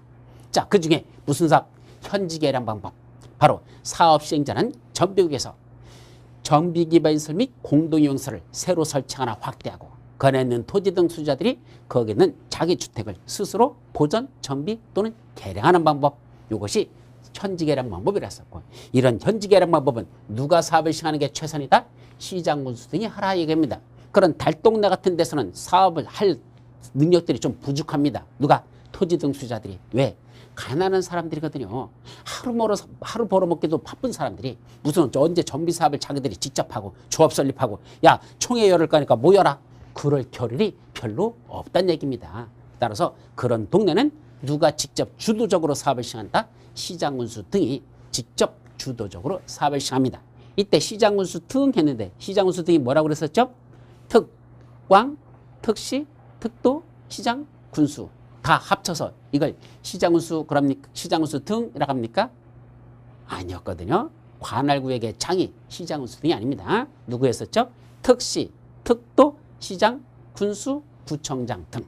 자, 그 중에 무슨 사업? 현지 개량 방법. 바로 사업 시행자는 정비국에서 정비 기반 시설 및 공동이용시설을 새로 설치하거나 확대하고 그 안에 있는 토지 등 소유자들이 거기에 있는 자기 주택을 스스로 보존, 정비 또는 개량하는 방법. 이것이 현지 개량 방법이라 했었고, 이런 현지 개량 방법은 누가 사업을 시행하는 게 최선이다? 시장군수 등이 하라 얘기입니다. 그런 달동네 같은 데서는 사업을 할 능력들이 좀 부족합니다. 누가? 토지 등 소유자들이. 왜? 가난한 사람들이거든요. 하루 벌어먹기도 바쁜 사람들이 무슨 언제 정비 사업을 자기들이 직접 하고 조합 설립하고 야 총회 열을 거니까 모여라. 그럴 겨를이 별로 없다는 얘기입니다. 따라서 그런 동네는 누가 직접 주도적으로 사업을 시행한다? 시장군수 등이 직접 주도적으로 사업을 시행합니다. 이때 시장군수 등 했는데 시장군수 등이 뭐라고 그랬었죠? 특광, 특시, 특도, 시장, 군수 다 합쳐서 이걸 시장군수 그럽니까? 시장군수 등이라고 합니까? 아니었거든요. 관할구역의 장이 시장군수 등이 아닙니다. 누구 했었죠? 특시, 특도, 시장, 군수, 구청장 등.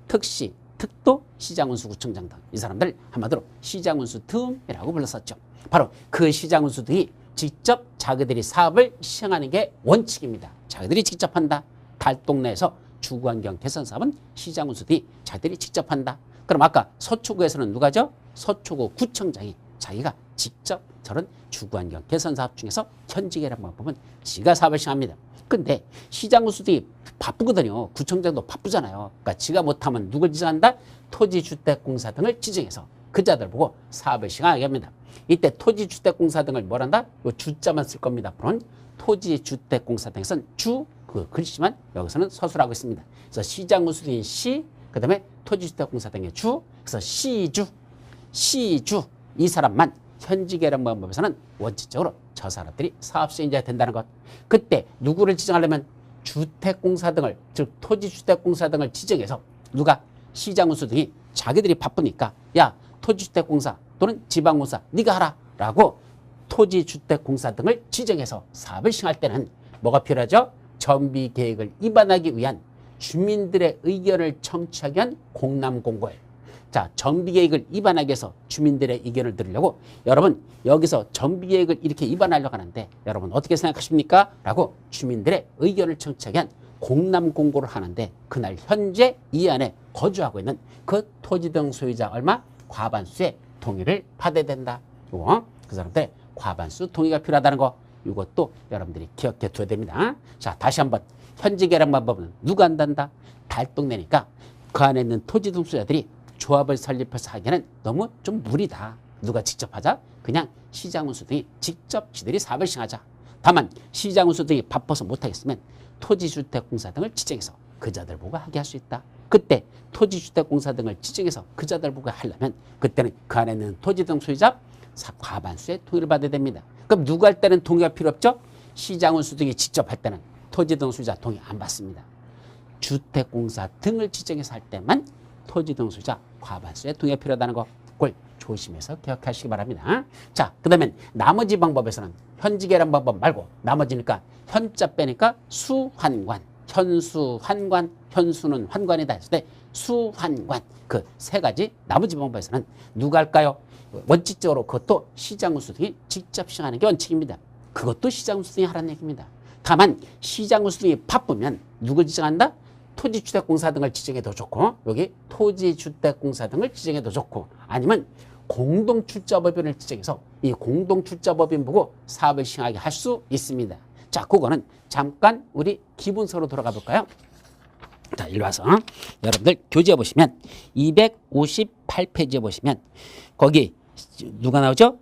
특시, 특도, 시장군수, 구청장 등. 이 사람들 한마디로 시장군수 등이라고 불렀었죠. 바로 그 시장군수 등이 직접 자기들이 사업을 시행하는 게 원칙입니다. 자기들이 직접 한다. 달동네에서 주거환경 개선 사업은 시장군수 등이 자기들이 직접 한다. 그럼 아까 서초구에서는 누가죠? 서초구 구청장이 자기가 직접 저런 주거환경 개선 사업 중에서 현지 개량 방법은 지가 사업을 시행합니다. 근데 시장군수 등이 바쁘거든요. 구청장도 바쁘잖아요. 그러니까 지가 못하면 누굴 지정한다? 토지주택공사 등을 지정해서 그 자들 보고 사업을 시행하게 합니다. 이때 토지주택공사 등을 뭐란다? 요 주자만 쓸 겁니다. 앞으로는 토지주택공사 등에서는 그 글씨만 여기서는 서술하고 있습니다. 그래서 시장군수 등의 시, 그 다음에 토지주택공사 등의 주, 그래서 시주 이 사람만 현지 개량 방법에서는 원칙적으로 저 사람들이 사업 시행자가 된다는 것. 그때 누구를 지정하려면 주택공사 등을, 즉 토지주택공사 등을 지정해서 누가? 시장군수 등이 자기들이 바쁘니까 야 토지주택공사 또는 지방공사 네가 하라 라고 토지주택공사 등을 지정해서 사업을 시행할 때는 뭐가 필요하죠? 정비계획을 입안하기 위한 주민들의 의견을 청취하기 위한 공람공고예요. 자, 정비계획을 입안하기 위해서 주민들의 의견을 들으려고 여러분 여기서 정비계획을 이렇게 입안하려고 하는데 여러분 어떻게 생각하십니까? 라고 주민들의 의견을 청취하기 위한 공람공고를 하는데 그날 현재 이 안에 거주하고 있는 그 토지 등 소유자 얼마? 과반수의 동의를 받아야 된다. 그 사람들 과반수 동의가 필요하다는 거. 이것도 여러분들이 기억해 둬야 됩니다. 자, 다시 한번 현지 개량 방법은 누가 한단다? 달동네니까 그 안에 있는 토지 등 소유자들이 조합을 설립해서 하기에는 너무 좀 무리다. 누가 직접 하자? 그냥 시장군수 등이 직접 지들이 사업을 시행하자. 다만 시장군수 등이 바빠서 못하겠으면 토지주택공사 등을 지정해서 그자들 보고 하게 할 수 있다. 그때 토지주택공사 등을 지정해서 그자들 보고 하려면 그때는 그 안에 있는 토지 등 소유자 과반수의 동의를 받아야 됩니다. 그럼 누가 할 때는 동의가 필요 없죠? 시장군수 등이 직접 할 때는 토지 등 소유자 동의 안 받습니다. 주택공사 등을 지정해서 할 때만 토지 등 소유자 과반수의 동의가 필요하다는 거. 그걸 조심해서 기억하시기 바랍니다. 자, 그 다음에 나머지 방법에서는 현지 개량 방법 말고 나머지니까 현자 빼니까 수환관, 현수환관, 현수는 환관이다 했을 때 수환관 그 세 가지 나머지 방법에서는 누가 할까요? 원칙적으로 그것도 시장군수 등이 직접 시행하는 게 원칙입니다. 그것도 시장군수 등이 하라는 얘기입니다. 다만 시장군수 등이 바쁘면 누굴 지정한다? 토지주택공사 등을 지정해도 좋고 여기 토지주택공사 등을 지정해도 좋고 아니면 공동출자법인을 지정해서 이 공동출자법인 보고 사업을 시행하게 할 수 있습니다. 자, 그거는 잠깐 우리 기본서로 돌아가 볼까요? 자, 일로 와서 여러분들 교재에 보시면 258페이지에 보시면 거기 누가 나오죠?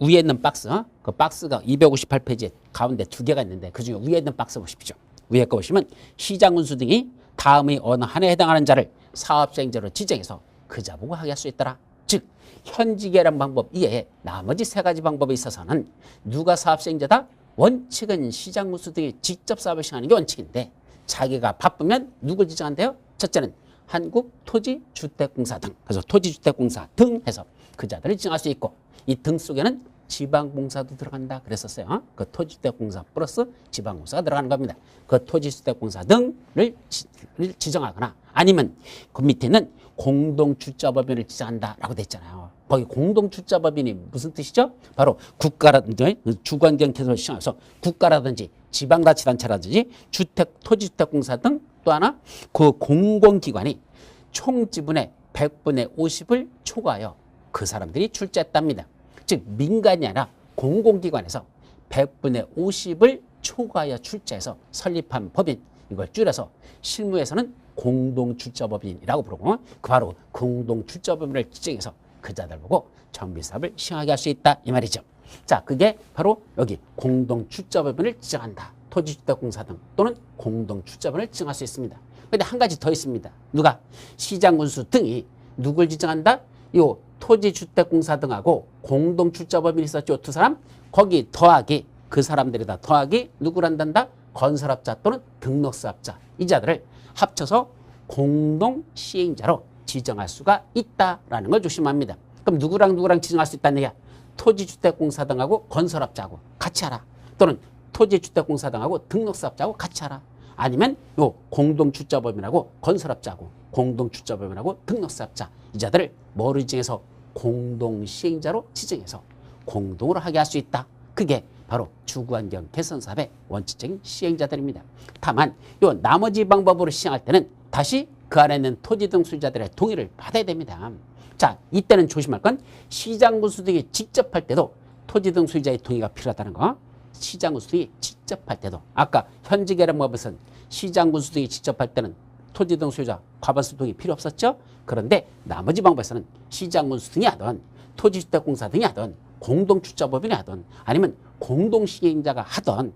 위에 있는 박스, 그 박스가 258페이지에 가운데 두 개가 있는데 그 중에 위에 있는 박스 보십시오. 위에 거 보시면 시장군수 등이 다음의 어느 하나에 해당하는 자를 사업시행자로 지정해서 그자 보고 하게 할 수 있더라. 즉 현지 개량 방법 이외에 나머지 세 가지 방법에 있어서는 누가 사업시행자다? 원칙은 시장군수 등이 직접 사업을 시행하는 게 원칙인데 자기가 바쁘면 누굴 지정한대요? 첫째는 한국토지주택공사 등. 그래서 토지주택공사 등 해서 그자들을 지정할 수 있고 이 등 속에는 지방공사도 들어간다 그랬었어요. 그 토지주택공사 플러스 지방공사가 들어가는 겁니다. 그 토지주택공사 등을 지정하거나 아니면 그 밑에는 공동주자법인을 지정한다라고 돼 있잖아요. 거기 공동주자법인이 무슨 뜻이죠? 바로 국가라든지 주관경 개선을 시행해서 국가라든지 지방자치단체라든지 토지주택공사 등 또 하나 그 공공기관이 총 지분의 100분의 50을 초과하여 그 사람들이 출자했답니다. 즉 민간이 아니라 공공기관에서 100분의 50을 초과하여 출자해서 설립한 법인, 이걸 줄여서 실무에서는 공동주자법인이라고 부르고 그 바로 공동주자법인을 지정해서 그 자들 보고 정비사업을 시행하게 할 수 있다 이 말이죠. 자, 그게 바로 여기 공동주자법인을 지정한다. 토지주택공사 등 또는 공동주자법인을 지정할 수 있습니다. 그런데 한 가지 더 있습니다. 누가? 시장군수 등이 누굴 지정한다? 요 토지주택공사 등하고 공동주자법인이 있었죠. 두 사람. 거기 더하기 그 사람들이다 더하기 누구를 한단다? 건설업자 또는 등록사업자 이 자들을 합쳐서 공동시행자로 지정할 수가 있다라는 걸 조심합니다. 그럼 누구랑 지정할 수 있다는 얘기야? 토지주택공사 등하고 건설업자하고 같이 하라. 또는 토지주택공사 등하고 등록사업자하고 같이 하라. 아니면 요 공동주자법인하고 건설업자하고 공동주자법인하고 등록사업자 이 자들을 뭐로 지정해서 공동시행자로 지정해서 공동으로 하게 할 수 있다. 그게 바로 주거환경 개선사업의 원칙적인 시행자들입니다. 다만 요 나머지 방법으로 시행할 때는 다시 그 안에 있는 토지 등 소유자들의 동의를 받아야 됩니다. 자, 이때는 조심할 건 시장군수 등이 직접 할 때도 토지 등 소유자의 동의가 필요하다는 거. 시장군수 등이 직접 할 때도 아까 현지개발법에서는 시장군수 등이 직접 할 때는 토지 등 소유자 과반수 동의 필요 없었죠. 그런데 나머지 방법에서는 시장군수 등이 하든 토지주택공사 등이 하든 공동주자법인이 하든 아니면 공동시행자가 하든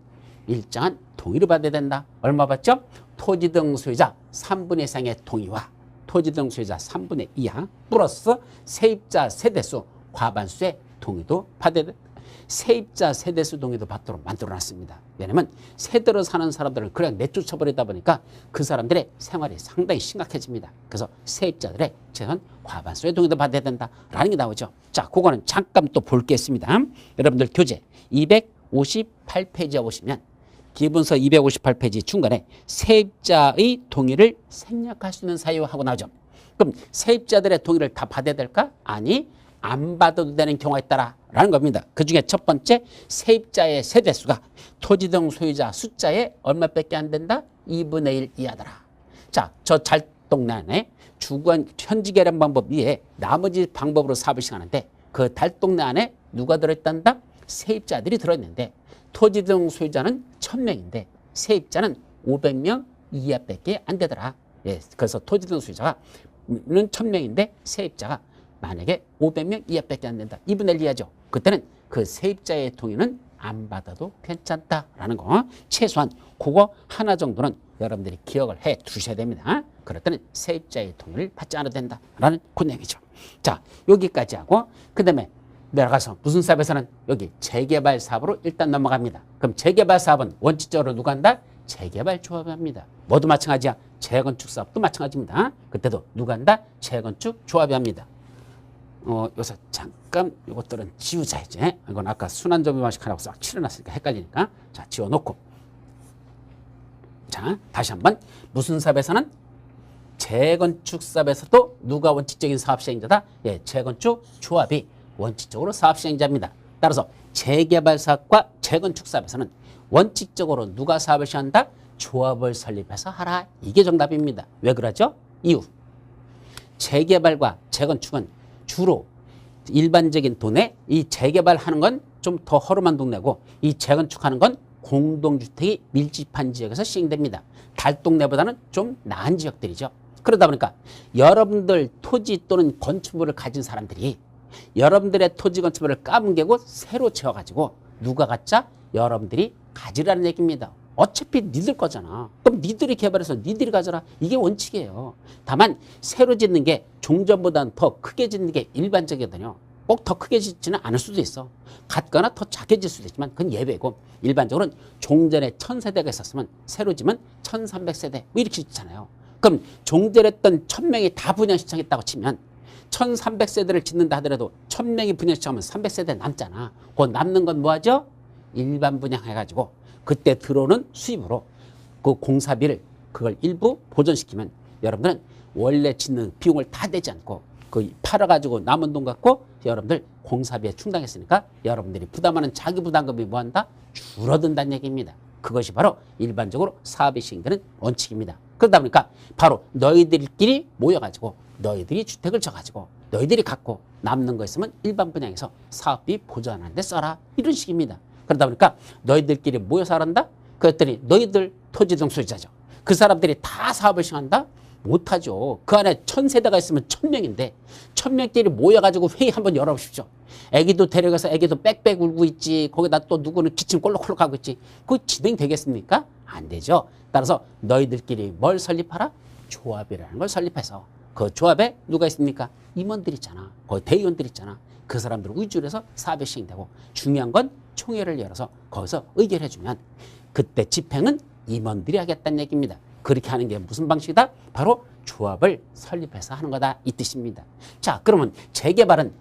일정한 동의를 받아야 된다. 얼마 받죠? 토지 등 소유자 3분의 이상의 동의와 토지 등 소유자 3분의 2하 플러스 세입자 세대수 과반수의 동의도 받아야 된다. 세입자 세대수 동의도 받도록 만들어놨습니다. 왜냐하면 세대로 사는 사람들을 그냥 내쫓아버리다 보니까 그 사람들의 생활이 상당히 심각해집니다. 그래서 세입자들의 최소한 과반수의 동의도 받아야 된다라는 게 나오죠. 자, 그거는 잠깐 또 볼 게 있습니다. 여러분들 교재 258페이지에 보시면 기본서 258페이지 중간에 세입자의 동의를 생략할 수 있는 사유하고 나오죠. 그럼 세입자들의 동의를 다 받아야 될까? 아니, 안 받아도 되는 경우가 있다라는 겁니다. 그 중에 첫 번째, 세입자의 세대수가 토지 등 소유자 숫자에 얼마밖에 안 된다? 2분의 1 이하더라. 자, 저 달동네 안에 현지개발 방법 위에 나머지 방법으로 사업을 시행하는데 그 달동네 안에 누가 들어있단다? 세입자들이 들어있는데 토지 등 소유자는 1000명인데 세입자는 500명 이하밖에 안 되더라. 예, 그래서 토지 등 소유자가 1000명인데 세입자가 만약에 500명 이하밖에 안 된다. 2분의 1 이하죠. 그때는 그 세입자의 동의는 안 받아도 괜찮다라는 거. 최소한 그거 하나 정도는 여러분들이 기억을 해 두셔야 됩니다. 그럴 때는 세입자의 동의를 받지 않아도 된다라는 그 내용이죠. 자, 여기까지 하고 그 다음에 내려가서 무슨 사업에서는 여기 재개발 사업으로 일단 넘어갑니다. 그럼 재개발 사업은 원칙적으로 누가 한다? 재개발 조합이 합니다. 모두 마찬가지야. 재건축 사업도 마찬가지입니다. 그때도 누가 한다? 재건축 조합이 합니다. 여기서 잠깐 이것들은 지우자 이제. 이건 아까 순환점유 방식 하라고 싹 칠해놨으니까 헷갈리니까. 자, 지워놓고. 자, 다시 한번. 무슨 사업에서는? 재건축 사업에서도 누가 원칙적인 사업 시행자다? 예, 재건축 조합이 원칙적으로 사업 시행자입니다. 따라서 재개발 사업과 재건축 사업에서는 원칙적으로 누가 사업을 시행한다? 조합을 설립해서 하라. 이게 정답입니다. 왜 그러죠? 이유. 재개발과 재건축은 주로 일반적인 동네, 이 재개발하는 건 좀 더 허름한 동네고 이 재건축하는 건 공동주택이 밀집한 지역에서 시행됩니다. 달동네보다는 좀 나은 지역들이죠. 그러다 보니까 여러분들 토지 또는 건축물을 가진 사람들이 여러분들의 토지 건축물을 까뭉개고 새로 지어가지고 누가 갖자? 여러분들이 가지라는 얘기입니다. 어차피 니들 거잖아. 그럼 니들이 개발해서 니들이 가져라. 이게 원칙이에요. 다만 새로 짓는 게 종전보다는 더 크게 짓는 게 일반적이거든요. 꼭 더 크게 짓지는 않을 수도 있어. 같거나 더 작게 짓을 수도 있지만 그건 예외고 일반적으로는 종전에 1000세대가 있었으면 새로 지면 1300세대 뭐 이렇게 짓잖아요. 그럼 종전했던 1000명이 다 분양 신청했다고 치면 1300세대를 짓는다 하더라도 1000명이 분양 시작하면 300세대 남잖아. 그 남는 건 뭐하죠? 일반 분양해가지고 그때 들어오는 수입으로 그 공사비를 그걸 일부 보전시키면 여러분들은 원래 짓는 비용을 다 내지 않고 그 팔아가지고 남은 돈 갖고 여러분들 공사비에 충당했으니까 여러분들이 부담하는 자기 부담금이 뭐한다? 줄어든다는 얘기입니다. 그것이 바로 일반적으로 사업이 시행되는 원칙입니다. 그러다 보니까 바로 너희들끼리 모여가지고 너희들이 주택을 져가지고 너희들이 갖고 남는 거 있으면 일반 분양에서 사업비 보전하는 데 써라. 이런 식입니다. 그러다 보니까 너희들끼리 모여서 하란다? 그랬더니 너희들 토지 등 소유자죠. 그 사람들이 다 사업을 시행한다? 못하죠. 그 안에 1000세대가 있으면 1000명인데 1000명끼리 모여가지고 회의 한번 열어보십시오. 애기도 데려가서 애기도 빽빽 울고 있지. 거기다 또 누구는 기침 꼴록꼴록 하고 있지. 그거 진행되겠습니까? 안 되죠. 따라서 너희들끼리 뭘 설립하라? 조합이라는 걸 설립해서 그 조합에 누가 있습니까? 임원들 있잖아. 거기 대의원들 있잖아. 그 사람들 위주로 해서 사업이 시행되고 중요한 건 총회를 열어서 거기서 의결해주면 그때 집행은 임원들이 하겠다는 얘기입니다. 그렇게 하는 게 무슨 방식이다? 바로 조합을 설립해서 하는 거다 이 뜻입니다. 자, 그러면 재개발은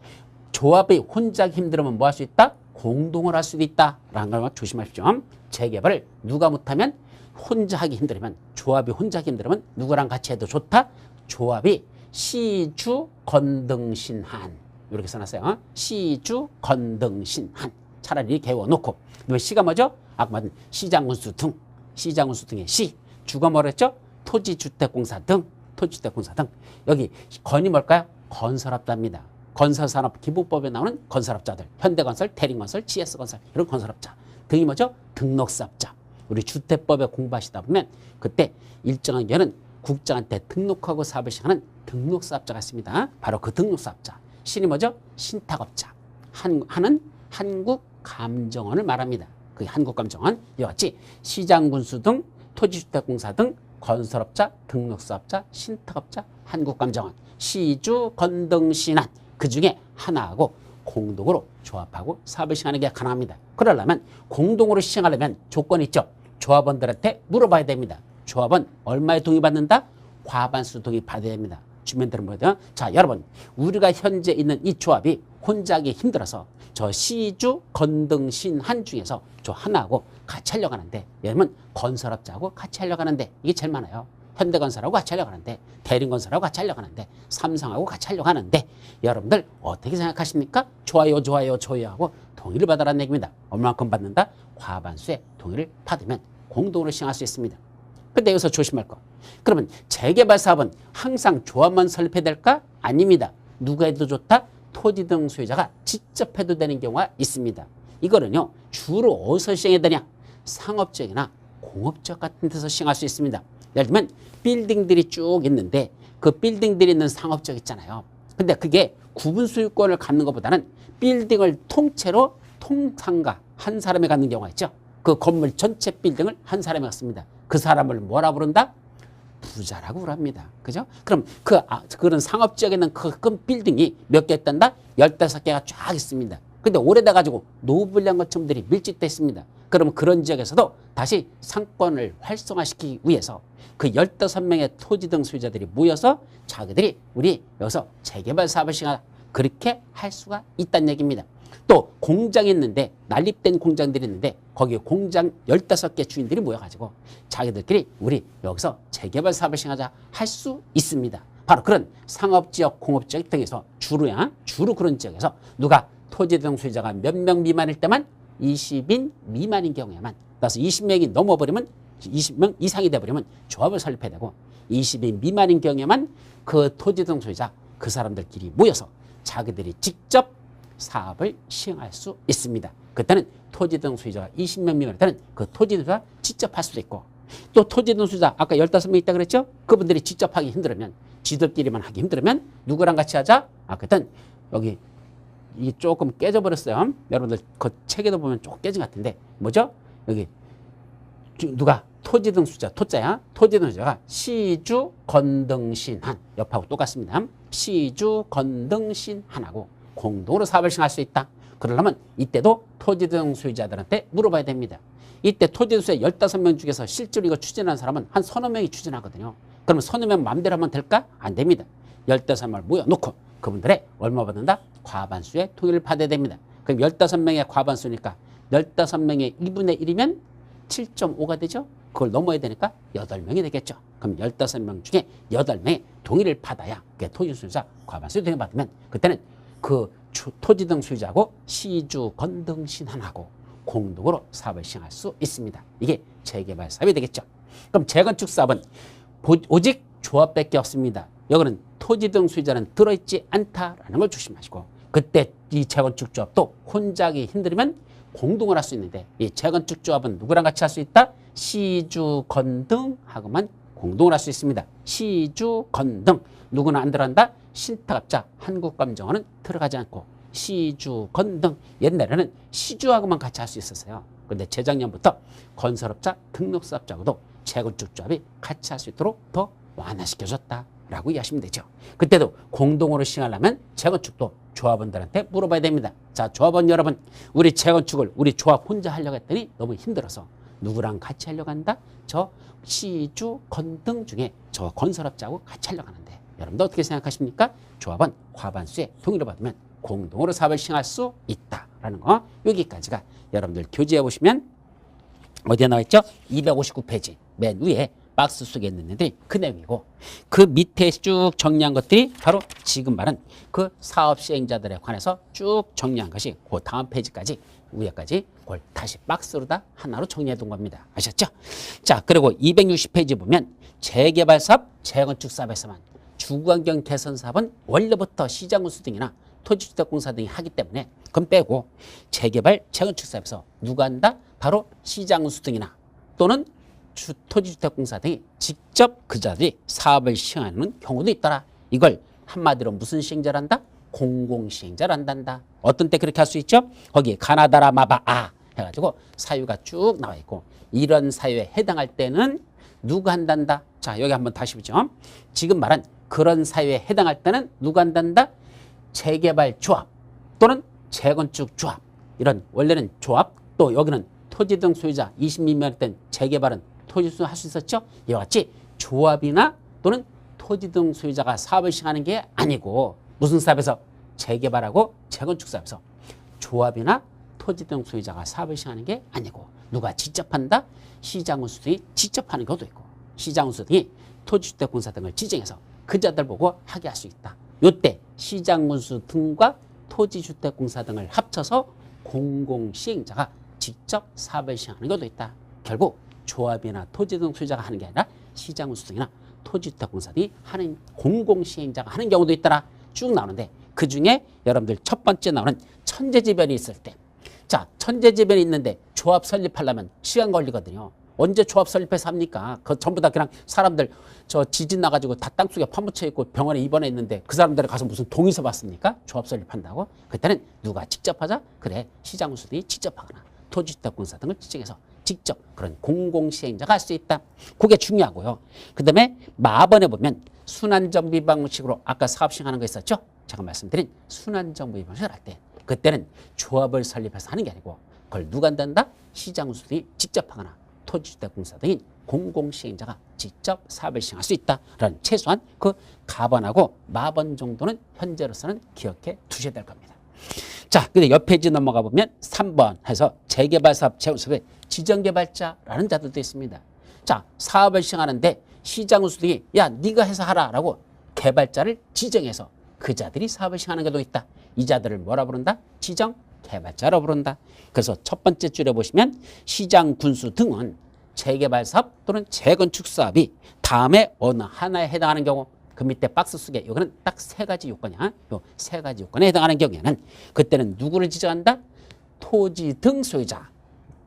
조합이 혼자 하기 힘들으면 뭐 할 수 있다? 공동을 할 수도 있다라는 걸 조심하십시오. 재개발을 누가 못하면 혼자 하기 힘들으면 조합이 혼자 하기 힘들으면 누구랑 같이 해도 좋다? 조합이 시주 건등신한 이렇게 써놨어요. 시주 건등신한 차라리 이렇게 외워놓고 그다음에 시가 뭐죠? 아까 말한 시장군수 등 시장군수 등의 시 주가 뭐랬죠? 토지주택공사 등 토지주택공사 등 여기 건이 뭘까요? 건설업자입니다. 건설산업기본법에 나오는 건설업자들 현대건설, 대림건설, GS건설 이런 건설업자 등이 뭐죠? 등록사업자 우리 주택법에 공부하시다 보면 그때 일정한 기간은 국장한테 등록하고 사업을 시작하는 등록사업자가 있습니다. 바로 그 등록사업자 신이 뭐죠? 신탁업자 하는 한국감정원을 말합니다. 그 한국감정원 이와 같이 시장군수 등 토지주택공사 등 건설업자, 등록사업자, 신탁업자, 한국감정원, 시주, 건등신한 그 중에 하나하고 공동으로 조합하고 사업을 시행하는 게 가능합니다. 그러려면 공동으로 시행하려면 조건이 있죠. 조합원들한테 물어봐야 됩니다. 조합원 얼마에 동의받는다? 과반수 동의받아야 됩니다. 주민들은 뭐예요? 자, 여러분 우리가 현재 있는 이 조합이 혼자 하기 힘들어서 저 시주, 건등신한 중에서 저 하나하고 같이 하려고 하는데 예를 건설업자하고 같이 하려고 하는데 이게 제일 많아요. 현대건설하고 같이 하려고 하는데 대림건설하고 같이 하려고 하는데 삼성하고 같이 하려고 하는데 여러분들 어떻게 생각하십니까? 좋아요 좋아요 좋아요 하고 동의를 받아라는 얘기입니다. 얼마만큼 받는다? 과반수의 동의를 받으면 공동으로 시행할 수 있습니다. 근데 여기서 조심할 거. 그러면 재개발 사업은 항상 조합만 설립해야 될까? 아닙니다. 누가 해도 좋다? 토지 등 소유자가 직접 해도 되는 경우가 있습니다. 이거는요 주로 어디서 시행해야 되냐? 상업지역이나 공업지역 같은 데서 시행할 수 있습니다. 예를 들면 빌딩들이 쭉 있는데 그 빌딩들이 있는 상업지역 있잖아요. 근데 그게 구분 소유권을 갖는 것보다는 빌딩을 통째로 통상가 한 사람이 갖는 경우가 있죠. 그 건물 전체 빌딩을 한 사람이 갖습니다. 그 사람을 뭐라 부른다? 부자라고 그럽니다. 그죠? 그럼 그런 상업지역에 있는 큰 빌딩이 몇 개 있단다? 15개가 쫙 있습니다. 근데 오래돼가지고 노후불량 건축물들이 밀집돼 있습니다. 그러면 그런 지역에서도 다시 상권을 활성화시키기 위해서 그 15명의 토지 등 소유자들이 모여서 자기들이 우리 여기서 재개발 사업을 시행하다 그렇게 할 수가 있다는 얘기입니다. 또 공장이 있는데 난립된 공장들이 있는데 거기에 공장 15개 주인들이 모여가지고 자기들끼리 우리 여기서 재개발 사업을 시행하자 할 수 있습니다. 바로 그런 상업지역, 공업지역 등에서 주로 그런 지역에서 누가 토지 등 소유자가 몇 명 미만일 때만 20인 미만인 경우에만 따라서 20명이 넘어버리면 20명 이상이 돼버리면 조합을 설립해야 되고 20인 미만인 경우에만 그 토지 등 소유자 그 사람들끼리 모여서 자기들이 직접 사업을 시행할 수 있습니다. 그때는 토지 등 소유자가 20명 미만일 때는 그 토지 등 소유자가 직접 할 수도 있고 또 토지 등 소유자 아까 15명 있다 그랬죠? 그분들이 직접 하기 힘들으면 지들끼리만 하기 힘들으면 누구랑 같이 하자? 그땐 여기 이 조금 깨져버렸어요. 여러분들 그 책에도 보면 조금 깨진 것 같은데 뭐죠? 여기 누가 토지 등 소유자 토자야. 토지 등 소유자가 시주 건등신한 옆하고 똑같습니다. 시주 건등신한하고 공동으로 사업을 시행할 수 있다. 그러려면 이때도 토지 등 소유자들한테 물어봐야 됩니다. 이때 토지 등 소유자 15명 중에서 실제로 이거 추진하는 사람은 한 서너 명이 추진하거든요. 그러면 서너 명 마음대로 하면 될까? 안 됩니다. 15명을 모여놓고 그분들의 얼마 받는다? 과반수의 동의를 받아야 됩니다. 그럼 15명의 과반수니까 15명의 2분의 1이면 7.5가 되죠. 그걸 넘어야 되니까 8명이 되겠죠. 그럼 15명 중에 8명의 동의를 받아야 토지 소유자 과반수 동의 받으면 그때는 그 토지 등 소유자하고 시주 건등 신한하고 공동으로 사업을 시행할 수 있습니다. 이게 재개발 사업이 되겠죠. 그럼 재건축 사업은 오직 조합밖에 없습니다. 여기는 토지 등 소유자는 들어있지 않다라는 걸 조심하시고 그때 이 재건축 조합도 혼자 하기 힘들면 공동을 할 수 있는데 이 재건축 조합은 누구랑 같이 할 수 있다? 시주 건등하고만 공동을 할 수 있습니다. 시주 건등 누구나 안 들어간다? 신탁업자 한국감정원은 들어가지 않고 시주 건등 옛날에는 시주하고만 같이 할 수 있었어요. 그런데 재작년부터 건설업자 등록사업자하고도 재건축 조합이 같이 할 수 있도록 더 완화시켜줬다라고 이해하시면 되죠. 그때도 공동으로 시행하려면 재건축도 조합원들한테 물어봐야 됩니다. 자, 조합원 여러분, 우리 재건축을 우리 조합 혼자 하려고 했더니 너무 힘들어서 누구랑 같이 하려고 한다? 저 시주 건등 중에 저 건설업자하고 같이 하려고 하는데 여러분도 어떻게 생각하십니까? 조합원 과반수의 동의를 받으면 공동으로 사업을 시행할 수 있다라는 거. 여기까지가 여러분들 교재에 보시면 어디에 나와 있죠? 259페이지 맨 위에 박스 속에 있는 애들이 그 내용이고 그 밑에 쭉 정리한 것들이 바로 지금 말한 그 사업 시행자들에 관해서 쭉 정리한 것이 그 다음 페이지까지 위에까지 그걸 다시 박스로 다 하나로 정리해 둔 겁니다. 아셨죠? 자, 그리고 260페이지 보면 재개발 사업, 재건축 사업에서만 주거환경 개선 사업은 원래부터 시장운수 등이나 토지주택공사 등이 하기 때문에 그건 빼고 재개발, 재건축 사업에서 누가 한다? 바로 시장운수 등이나 또는 토지주택공사 등이 직접 그자들이 사업을 시행하는 경우도 있더라. 이걸 한마디로 무슨 시행자를 한다? 공공시행자를 한단다. 어떤 때 그렇게 할 수 있죠? 거기 가나다라 마바아 해가지고 사유가 쭉 나와 있고 이런 사유에 해당할 때는 누가 한단다? 자, 여기 한번 다시 보죠. 지금 말한 그런 사유에 해당할 때는 누가 한단다? 재개발 조합 또는 재건축 조합. 이런 원래는 조합 또 여기는 토지 등 소유자 20미만일 땐 재개발은 토지 소유할 수 있었죠. 이와 같이 조합이나 또는 토지 등 소유자가 사업을 시행하는 게 아니고 무슨 사업에서 재개발하고 재건축 사업에서 조합이나 토지 등 소유자가 사업을 시행하는 게 아니고 누가 직접 한다? 시장운수 등이 직접 하는 경우도 있고 시장운수 등이 토지주택공사 등을 지정해서 그자들 보고 하게 할 수 있다. 이때 시장운수 등과 토지주택공사 등을 합쳐서 공공시행자가 직접 사업을 시행하는 것도 있다. 결국 조합이나 토지 등 소유자가 하는 게 아니라 시장운수 등이나 토지주택공사 등이 하는 공공시행자가 하는 경우도 있더라. 쭉 나오는데 그중에 여러분들 첫 번째 나오는 천재지변이 있을 때 자, 천재지변이 있는데 조합 설립하려면 시간 걸리거든요. 언제 조합 설립해서 합니까? 그 전부 다 그냥 사람들 저 지진 나가지고 다 땅속에 파묻혀 있고 병원에 입원해 있는데 그 사람들이 가서 무슨 동의서 받습니까? 조합 설립한다고? 그때는 누가 직접 하자? 그래, 시장운수들이 직접 하거나 토지주택공사 등을 지정해서 직접 그런 공공시행자가 할 수 있다. 그게 중요하고요. 그 다음에 마번에 보면 순환정비 방식으로 아까 사업 시행하는 거 있었죠? 제가 말씀드린 순환정비 방식을 할 때 그때는 조합을 설립해서 하는 게 아니고 그걸 누가 한다? 시장운수들이 직접 하거나 토지주택공사 등인 공공시행자가 직접 사업을 시행할 수 있다라는 최소한 그 가번하고 마번 정도는 현재로서는 기억해 두셔야 될 겁니다. 자, 근데 옆 페이지 넘어가 보면 3번 해서 재개발 사업 재건축의 지정개발자라는 자들도 있습니다. 자, 사업을 시행하는데 시장운수 등이 야, 네가 해서 하라라고 개발자를 지정해서 그 자들이 사업을 시행하는 경우도 있다. 이 자들을 뭐라 부른다? 지정개발자라고 부른다. 그래서 첫 번째 줄에 보시면 시장군수 등은 재개발 사업 또는 재건축 사업이 다음에 어느 하나에 해당하는 경우 그 밑에 박스 속에 여기는 딱 세 가지 요건이야. 요 세 가지 요건에 해당하는 경우에는 그때는 누구를 지정한다? 토지 등 소유자.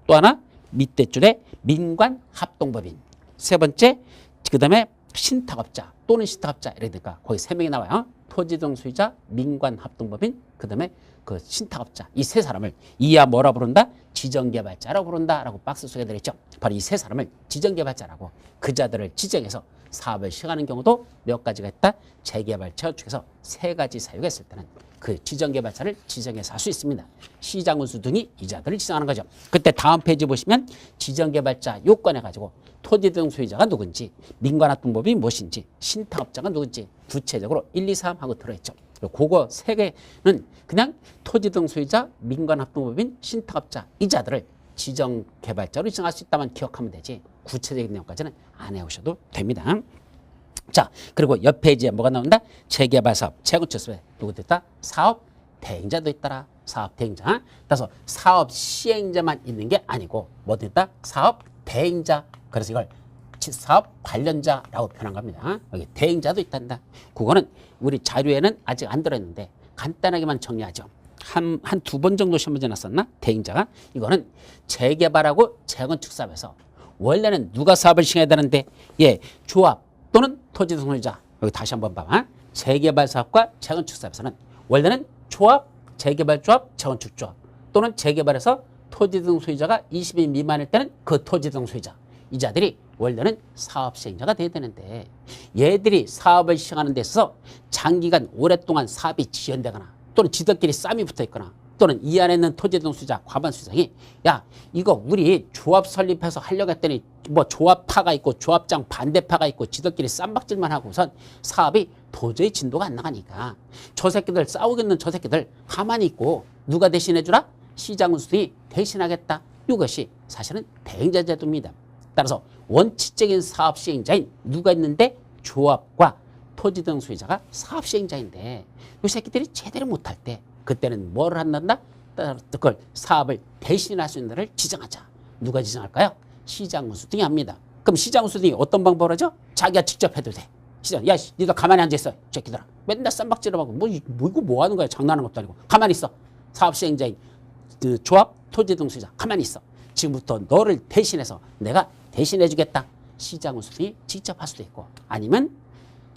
또 하나 밑에 줄에 민관합동법인. 세 번째 그 다음에 신탁업자 또는 신탁업자 이러니까 거기 세 명이 나와요. 토지 등 소유자, 민관합동법인, 그 다음에 그 신탁업자. 이 세 사람을 이하 뭐라 부른다? 지정개발자라고 부른다라고 박스 속에 들어있죠. 바로 이 세 사람을 지정개발자라고 그 자들을 지정해서 사업을 시행하는 경우도 몇 가지가 있다. 재개발, 재건축에서 세 가지 사유가 있을 때는 그 지정개발자를 지정해서 할 수 있습니다. 시장운수 등이 이 자들을 지정하는 거죠. 그때 다음 페이지 보시면 지정개발자 요건해 가지고 토지 등 소유자가 누군지, 민관합동법이 무엇인지, 신탁업자가 누군지 구체적으로 1, 2, 3 하고 들어있죠. 그거 세 개는 그냥 토지 등 소유자, 민간합동법인, 신탁업자, 이자들을 지정개발자로 지정할 수 있다만 기억하면 되지 구체적인 내용까지는 안 해오셔도 됩니다. 자, 그리고 옆에 이제 뭐가 나온다? 재개발사업, 재건축사업에 누구도 있다? 사업 대행자도 있더라. 사업 대행자. 따라서 사업 시행자만 있는 게 아니고 뭐도 있다? 사업 대행자. 그래서 이걸 사업 관련자라고 표현한 겁니다. 여기 대행자도 있단다. 그거는 우리 자료에는 아직 안 들어있는데 간단하게만 정리하죠. 한 두 번 정도 시험 문제 났었나? 대행자가. 이거는 재개발하고 재건축 사업에서 원래는 누가 사업을 시행해야 되는데 조합 또는 토지등 소유자. 여기 다시 한번 봐봐. 재개발 사업과 재건축 사업에서는 원래는 조합, 재개발 조합, 재건축 조합 또는 재개발에서 토지등 소유자가 20인 미만일 때는 그 토지등 소유자. 이자들이 원래는 사업 시행자가 돼야 되는데 얘들이 사업을 시행하는 데 있어서 장기간 오랫동안 사업이 지연되거나 또는 지들끼리 싸움이 붙어 있거나 또는 이 안에 있는 토지등 소유자, 과반 소유자이 야 이거 우리 조합 설립해서 하려고 했더니 뭐 조합파가 있고 조합장 반대파가 있고 지들끼리 쌈박질만 하고선 사업이 도저히 진도가 안 나가니까 저 새끼들 싸우겠는 저 새끼들 가만히 있고 누가 대신해 주라? 시장군수들이 대신하겠다. 이것이 사실은 대행자 제도입니다. 따라서 원칙적인 사업 시행자인 누가 있는데 조합과 토지 등 소유자가 사업 시행자인데 이 새끼들이 제대로 못할 때 그때는 뭐를 한단다? 그걸 사업을 대신할 수 있는 데를 지정하자. 누가 지정할까요? 시장군수 등이 합니다. 그럼 시장군수 등이 어떤 방법을 하죠? 자기가 직접 해도 돼. 시장, 야, 니들 가만히 앉아있어. 새끼들아. 맨날 쌈박질하고 이거 뭐 하는 거야? 장난하는 것도 아니고. 가만히 있어. 사업 시행자인 그 조합, 토지 등 소유자. 가만히 있어. 지금부터 너를 대신해서 내가 대신해주겠다. 시장군수 등이 직접 할 수도 있고 아니면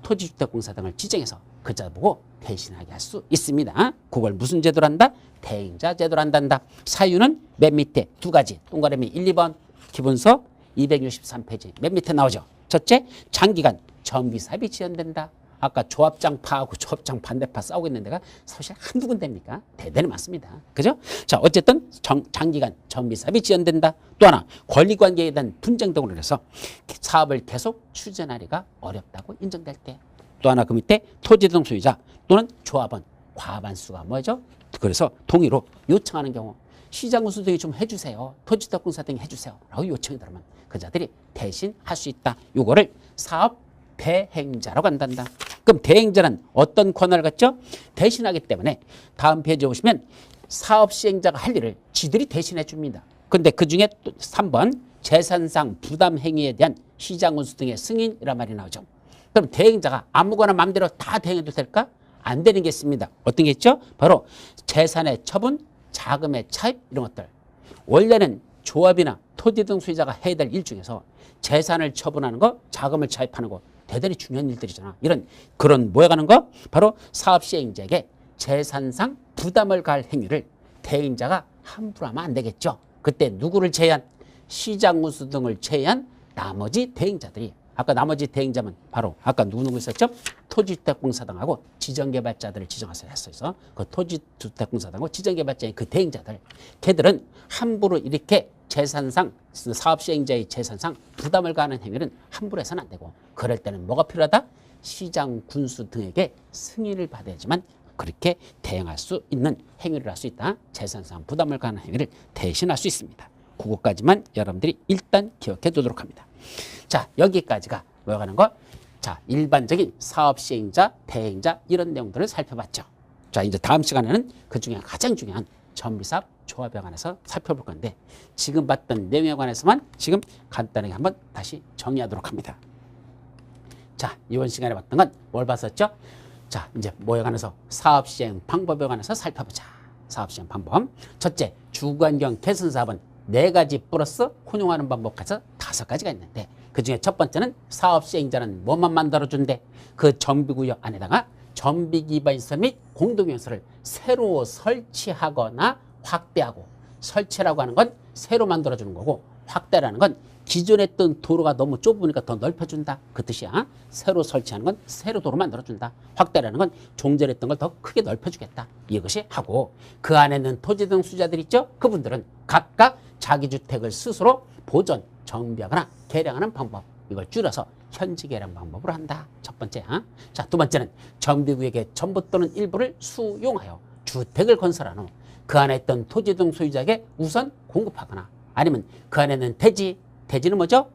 토지주택공사 등을 지정해서 그자 보고 대신하게 할 수 있습니다. 그걸 무슨 제도로 한다? 대행자 제도로 한단다. 사유는 맨 밑에 두 가지. 동그라미 1, 2번 기본서 263페이지 맨 밑에 나오죠. 첫째, 장기간 정비사업이 지연된다. 아까 조합장 파하고 조합장 반대파 싸우고 있는 데가 사실 한두 군데입니까? 대단히 많습니다. 그죠? 자, 어쨌든 장기간 정비사업이 지연된다. 또 하나, 권리관계에 대한 분쟁 등으로 해서 사업을 계속 추진하기가 어렵다고 인정될 때. 또 하나 그 밑에 토지 등 소유자 또는 조합원 과반수가 뭐죠? 그래서 동의로 요청하는 경우 시장군수 등이 좀 해주세요. 토지주택공사 등이 해주세요. 라고 요청이 들어오면 그자들이 대신 할 수 있다. 요거를 사업 대행자라고 한단다. 그럼 대행자는 어떤 권한을 갖죠? 대신하기 때문에 다음 페이지에 보시면 사업 시행자가 할 일을 지들이 대신해 줍니다. 근데 그 중에 또 3번 재산상 부담 행위에 대한 시장군수 등의 승인이란 말이 나오죠. 그럼 대행자가 아무거나 마음대로 다 대행해도 될까? 안 되는 게 있습니다. 어떤 게 있죠? 바로 재산의 처분, 자금의 차입 이런 것들. 원래는 조합이나 토지 등 소유자가 해야 될 일 중에서 재산을 처분하는 거, 자금을 차입하는 거 대단히 중요한 일들이잖아. 그런 뭐에 가는 거? 바로 사업 시행자에게 재산상 부담을 가할 행위를 대행자가 함부로 하면 안 되겠죠. 그때 누구를 제외한? 시장군수 등을 제외한 나머지 대행자들이 아까 나머지 대행자면 바로 아까 누구 있었죠? 토지주택공사당하고 지정개발자들을 지정해서 했어요. 그 토지주택공사당하고 지정개발자의 그 대행자들 걔들은 함부로 이렇게 재산상 사업 시행자의 재산상 부담을 가하는 행위는 함부로 해서는 안 되고 그럴 때는 뭐가 필요하다? 시장 군수 등에게 승인을 받아야지만 그렇게 대행할 수 있는 행위를 할 수 있다. 재산상 부담을 가하는 행위를 대신할 수 있습니다. 그것까지만 여러분들이 일단 기억해 두도록 합니다. 자, 여기까지가 뭐가 가는 거? 자, 일반적인 사업 시행자, 대행자 이런 내용들을 살펴봤죠. 자, 이제 다음 시간에는 그 중에 가장 중요한 정비사업 조합에 관해서 살펴볼 건데 지금 봤던 내용에 관해서만 지금 간단하게 한번 다시 정리하도록 합니다. 자, 이번 시간에 봤던 건 뭘 봤었죠? 자, 이제 뭐에 관해서 사업 시행 방법에 관해서 살펴보자. 사업 시행 방법. 첫째, 주거환경 개선 사업은 4가지 플러스 혼용하는 방법까지 5가지가 있는데 그중에 첫 번째는 사업 시행자는 뭐만 만들어준대? 그 정비구역 안에다가 정비기반시설 및 공동시설을 새로 설치하거나 확대하고 설치라고 하는 건 새로 만들어주는 거고 확대라는 건 기존에 있던 도로가 너무 좁으니까 더 넓혀준다. 그 뜻이야. 새로 설치하는 건 새로 도로 만들어준다. 확대라는 건 종전했던 걸 더 크게 넓혀주겠다. 이것이 하고 그 안에 있는 토지 등 수자들 있죠. 그분들은 각각 자기 주택을 스스로 보존, 정비하거나 개량하는 방법 이걸 줄여서 현지계량 방법으로 한다. 첫 번째. 자, 두 번째는 정비구역의 전부 또는 일부를 수용하여 주택을 건설한 후 그 안에 있던 토지 등 소유자에게 우선 공급하거나 아니면 그 안에 있는 대지, 대지는 뭐죠?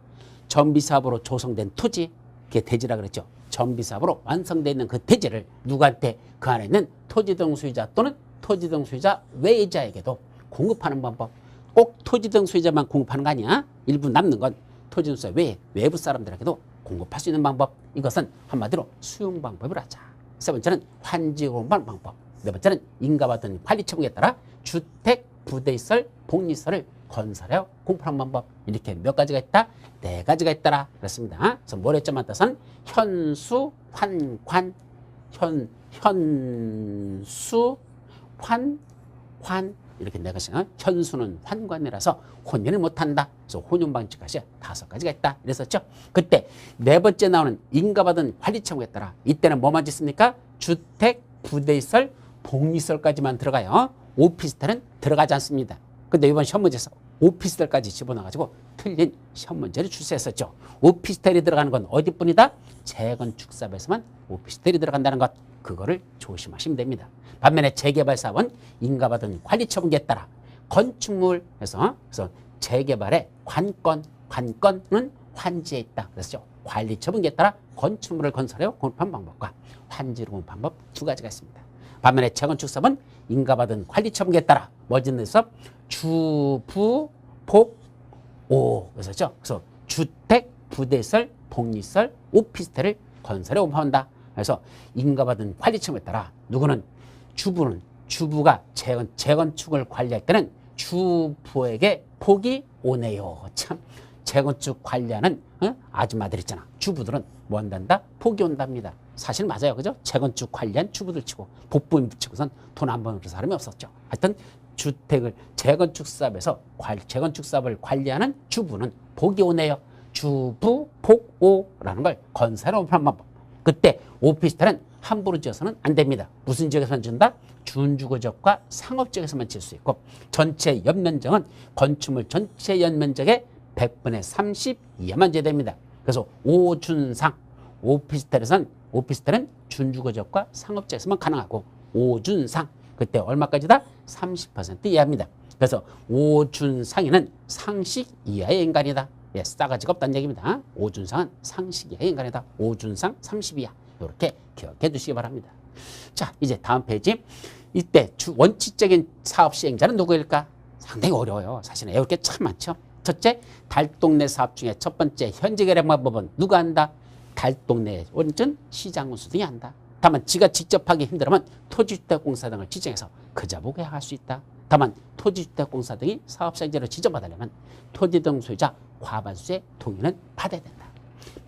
정비사업으로 조성된 토지, 그게 대지라 그랬죠. 정비사업으로 완성되어 있는 그 대지를 누구한테 그 안에 있는 토지 등 소유자 또는 토지 등 소유자 외자에게도 공급하는 방법. 꼭 토지 등 소유자만 공급하는 거 아니야? 일부 남는 건 토지 등 소유자 외부 사람들에게도 공급할 수 있는 방법. 이것은 한마디로 수용 방법을 하자. 세 번째는 환지 공급하는 방법. 네 번째는 인가받은 관리처분에 따라 주택, 부대시설, 복리시설을 건설하여 공급하는 방법. 이렇게 몇 가지가 있다? 네 가지가 있다라 그랬습니다. 그래서 모래점만 따서는 현수, 환관, 현수, 환 이렇게 네 가지가 현수는 환관이라서 혼연을 못한다. 그래서 혼연 방지까지 다섯 가지가 있다. 이랬었죠. 그때 네 번째 나오는 인가받은 관리처분에 따라 이때는 뭐만 짓습니까? 주택, 부대시설, 복리시설까지만 들어가요. 오피스텔은 들어가지 않습니다. 근데 이번 시험 문제에서 오피스텔까지 집어넣어가지고 틀린 시험 문제를 출제했었죠. 오피스텔이 들어가는 건 어디뿐이다? 재건축사업에서만 오피스텔이 들어간다는 것. 그거를 조심하시면 됩니다. 반면에 재개발 사업은 인가받은 관리처분에 따라 건축물에서 그래서 재개발의 관건은 환지에 있다. 그래서 관리처분에 따라 건축물을 건설하여 공급한 방법과 환지로 공급한 방법 두 가지가 있습니다. 반면에 재건축사업은 인가받은 관리처분에 따라 뭐 짓는 사업? 주부, 복, 오. 그래서 주택, 부대시설, 복리시설, 오피스텔을 건설해 공급한다. 그래서 인가받은 관리처분에 따라 누구는 주부가 재건축을 관리할 때는 주부에게 복이 오네요. 참 재건축 관리하는 아줌마들 있잖아. 주부들은 뭐 한단다? 복이 온답니다. 사실 맞아요. 그죠? 재건축 관리한 주부들 치고 복부인 붙이고선 돈 안 버는 사람이 없었죠. 하여튼 재건축 사업을 관리하는 주부는 복이 오네요. 주부, 복, 오라는 걸 건설해 오는 방법. 그때 오피스텔은 함부로 지어서는 안 됩니다. 무슨 지역에서만 지은다? 준주거지역과 상업지역에서만 지을 수 있고 전체 연면적은 건축물 전체 연면적의 100분의 30 이하만 지어야 그래서 오준상 오피스텔은 준주거지역과 상업지역에서만 가능하고 오준상 그때 얼마까지다? 30% 이하입니다. 그래서 오준상에는 상식 이하의 인간이다. 예, 싸가지가 없다는 얘기입니다. 오준상은 상식 이하의 인간이다. 오준상 30 이하. 이렇게 기억해 두시기 바랍니다. 자, 이제 다음 페이지. 이때 원칙적인 사업 시행자는 누구일까? 상당히 어려워요. 사실은 외울 게 참 많죠. 첫째, 달동네 사업 중에 첫 번째 현지계량 방법은 누가 한다? 달동네 원전 시장군수 등이 한다. 다만 지가 직접 하기 힘들면 토지주택공사 등을 지정해서 그자 보게 할 수 있다. 다만 토지주택공사 등이 사업시행자로 지정받으려면 토지 등 소유자 과반수의 동의는 받아야 된다.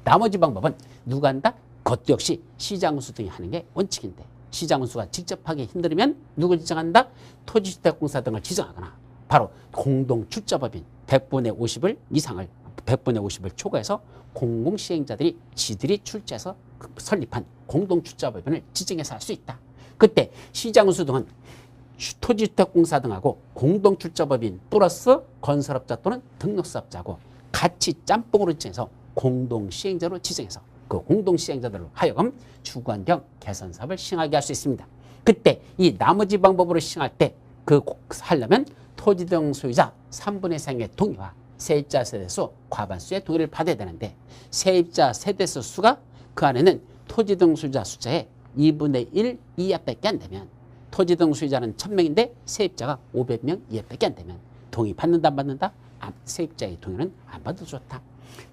나머지 방법은 누가 한다? 그것도 역시 시장군수 등이 하는 게 원칙인데 시장군수가 직접 하기 힘들면 누굴 지정한다? 토지주택공사 등을 지정하거나 바로 공동출자법인 100분의 50을 이상을 100분의 50을 초과해서 공공시행자들이 지들이 출자해서 설립한 공동출자법인을 지정해서 할 수 있다. 그때 시장군수 등은 토지주택공사 등하고 공동출자법인 플러스 건설업자 또는 등록사업자하고 같이 짬뽕으로 지정해서 공동시행자로 지정해서 그 공동시행자들로 하여금 주거환경 개선사업을 시행하게 할 수 있습니다. 그때 이 나머지 방법으로 시행할 때 하려면 토지 등 소유자 3분의 3의 동의와 세입자 세대수 과반수의 동의를 받아야 되는데 세입자 세대수 수가 그 안에는 토지 등 소유자 숫자의 2분의 1 이하밖에 안 되면 토지 등 소유자는 1000명인데 세입자가 500명 이하밖에 안 되면 동의 받는다 안 받는다? 세입자의 동의는 안 받아도 좋다.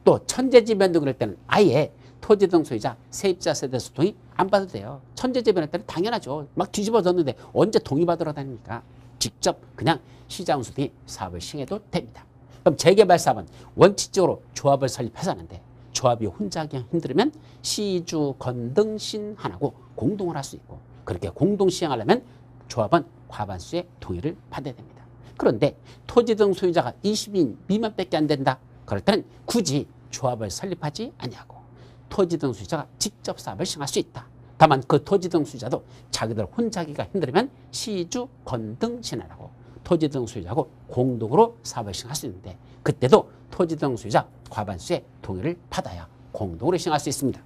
또 천재지변도 그럴 때는 아예 토지 등 소유자 세입자 세대수 동의 안 받아도 돼요. 천재지변할 때는 당연하죠. 막 뒤집어졌는데 언제 동의 받으러 다닙니까? 직접 그냥 시장군수 등이 사업을 시행해도 됩니다. 그럼 재개발 사업은 원칙적으로 조합을 설립해서 하는데 조합이 혼자 하기 힘들면 시주, 건등, 신 하나고 공동을 할 수 있고 그렇게 공동 시행하려면 조합은 과반수의 동의를 받아야 됩니다. 그런데 토지 등 소유자가 20인 미만밖에 안 된다. 그럴 때는 굳이 조합을 설립하지 아니하고 토지 등 소유자가 직접 사업을 시행할 수 있다. 다만 그 토지 등 소유자도 자기들 혼자 하기가 힘들면 시주, 건등, 신하라고 토지 등 소유자하고 공동으로 사업을 시행할 수 있는데 그때도 토지 등 소유자 과반수의 동의를 받아야 공동으로 시행할 수 있습니다.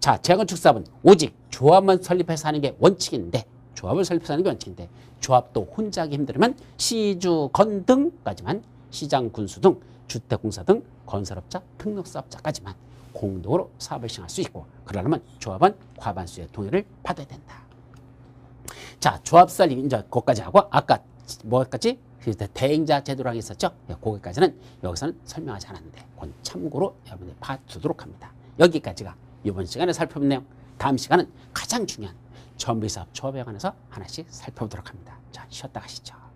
자, 재건축사업은 오직 조합만 설립해서 하는 게 원칙인데 조합을 설립해서 하는 게 원칙인데 조합도 혼자 하기 힘들으면 시주, 건 등까지만 시장, 군수 등 주택공사 등 건설업자, 등록사업자까지만 공동으로 사업을 시행할 수 있고 그러려면 조합은 과반수의 동의를 받아야 된다. 자, 조합 설립 이제 거기까지 하고 아까 뭐까지 대행자 제도라고 했었죠. 거기까지는 여기서는 설명하지 않았는데 그건 참고로 여러분들이 봐두도록 합니다. 여기까지가 이번 시간에 살펴본 내용. 다음 시간은 가장 중요한 전비사업 조합에 관해서 하나씩 살펴보도록 합니다. 자, 쉬었다 가시죠.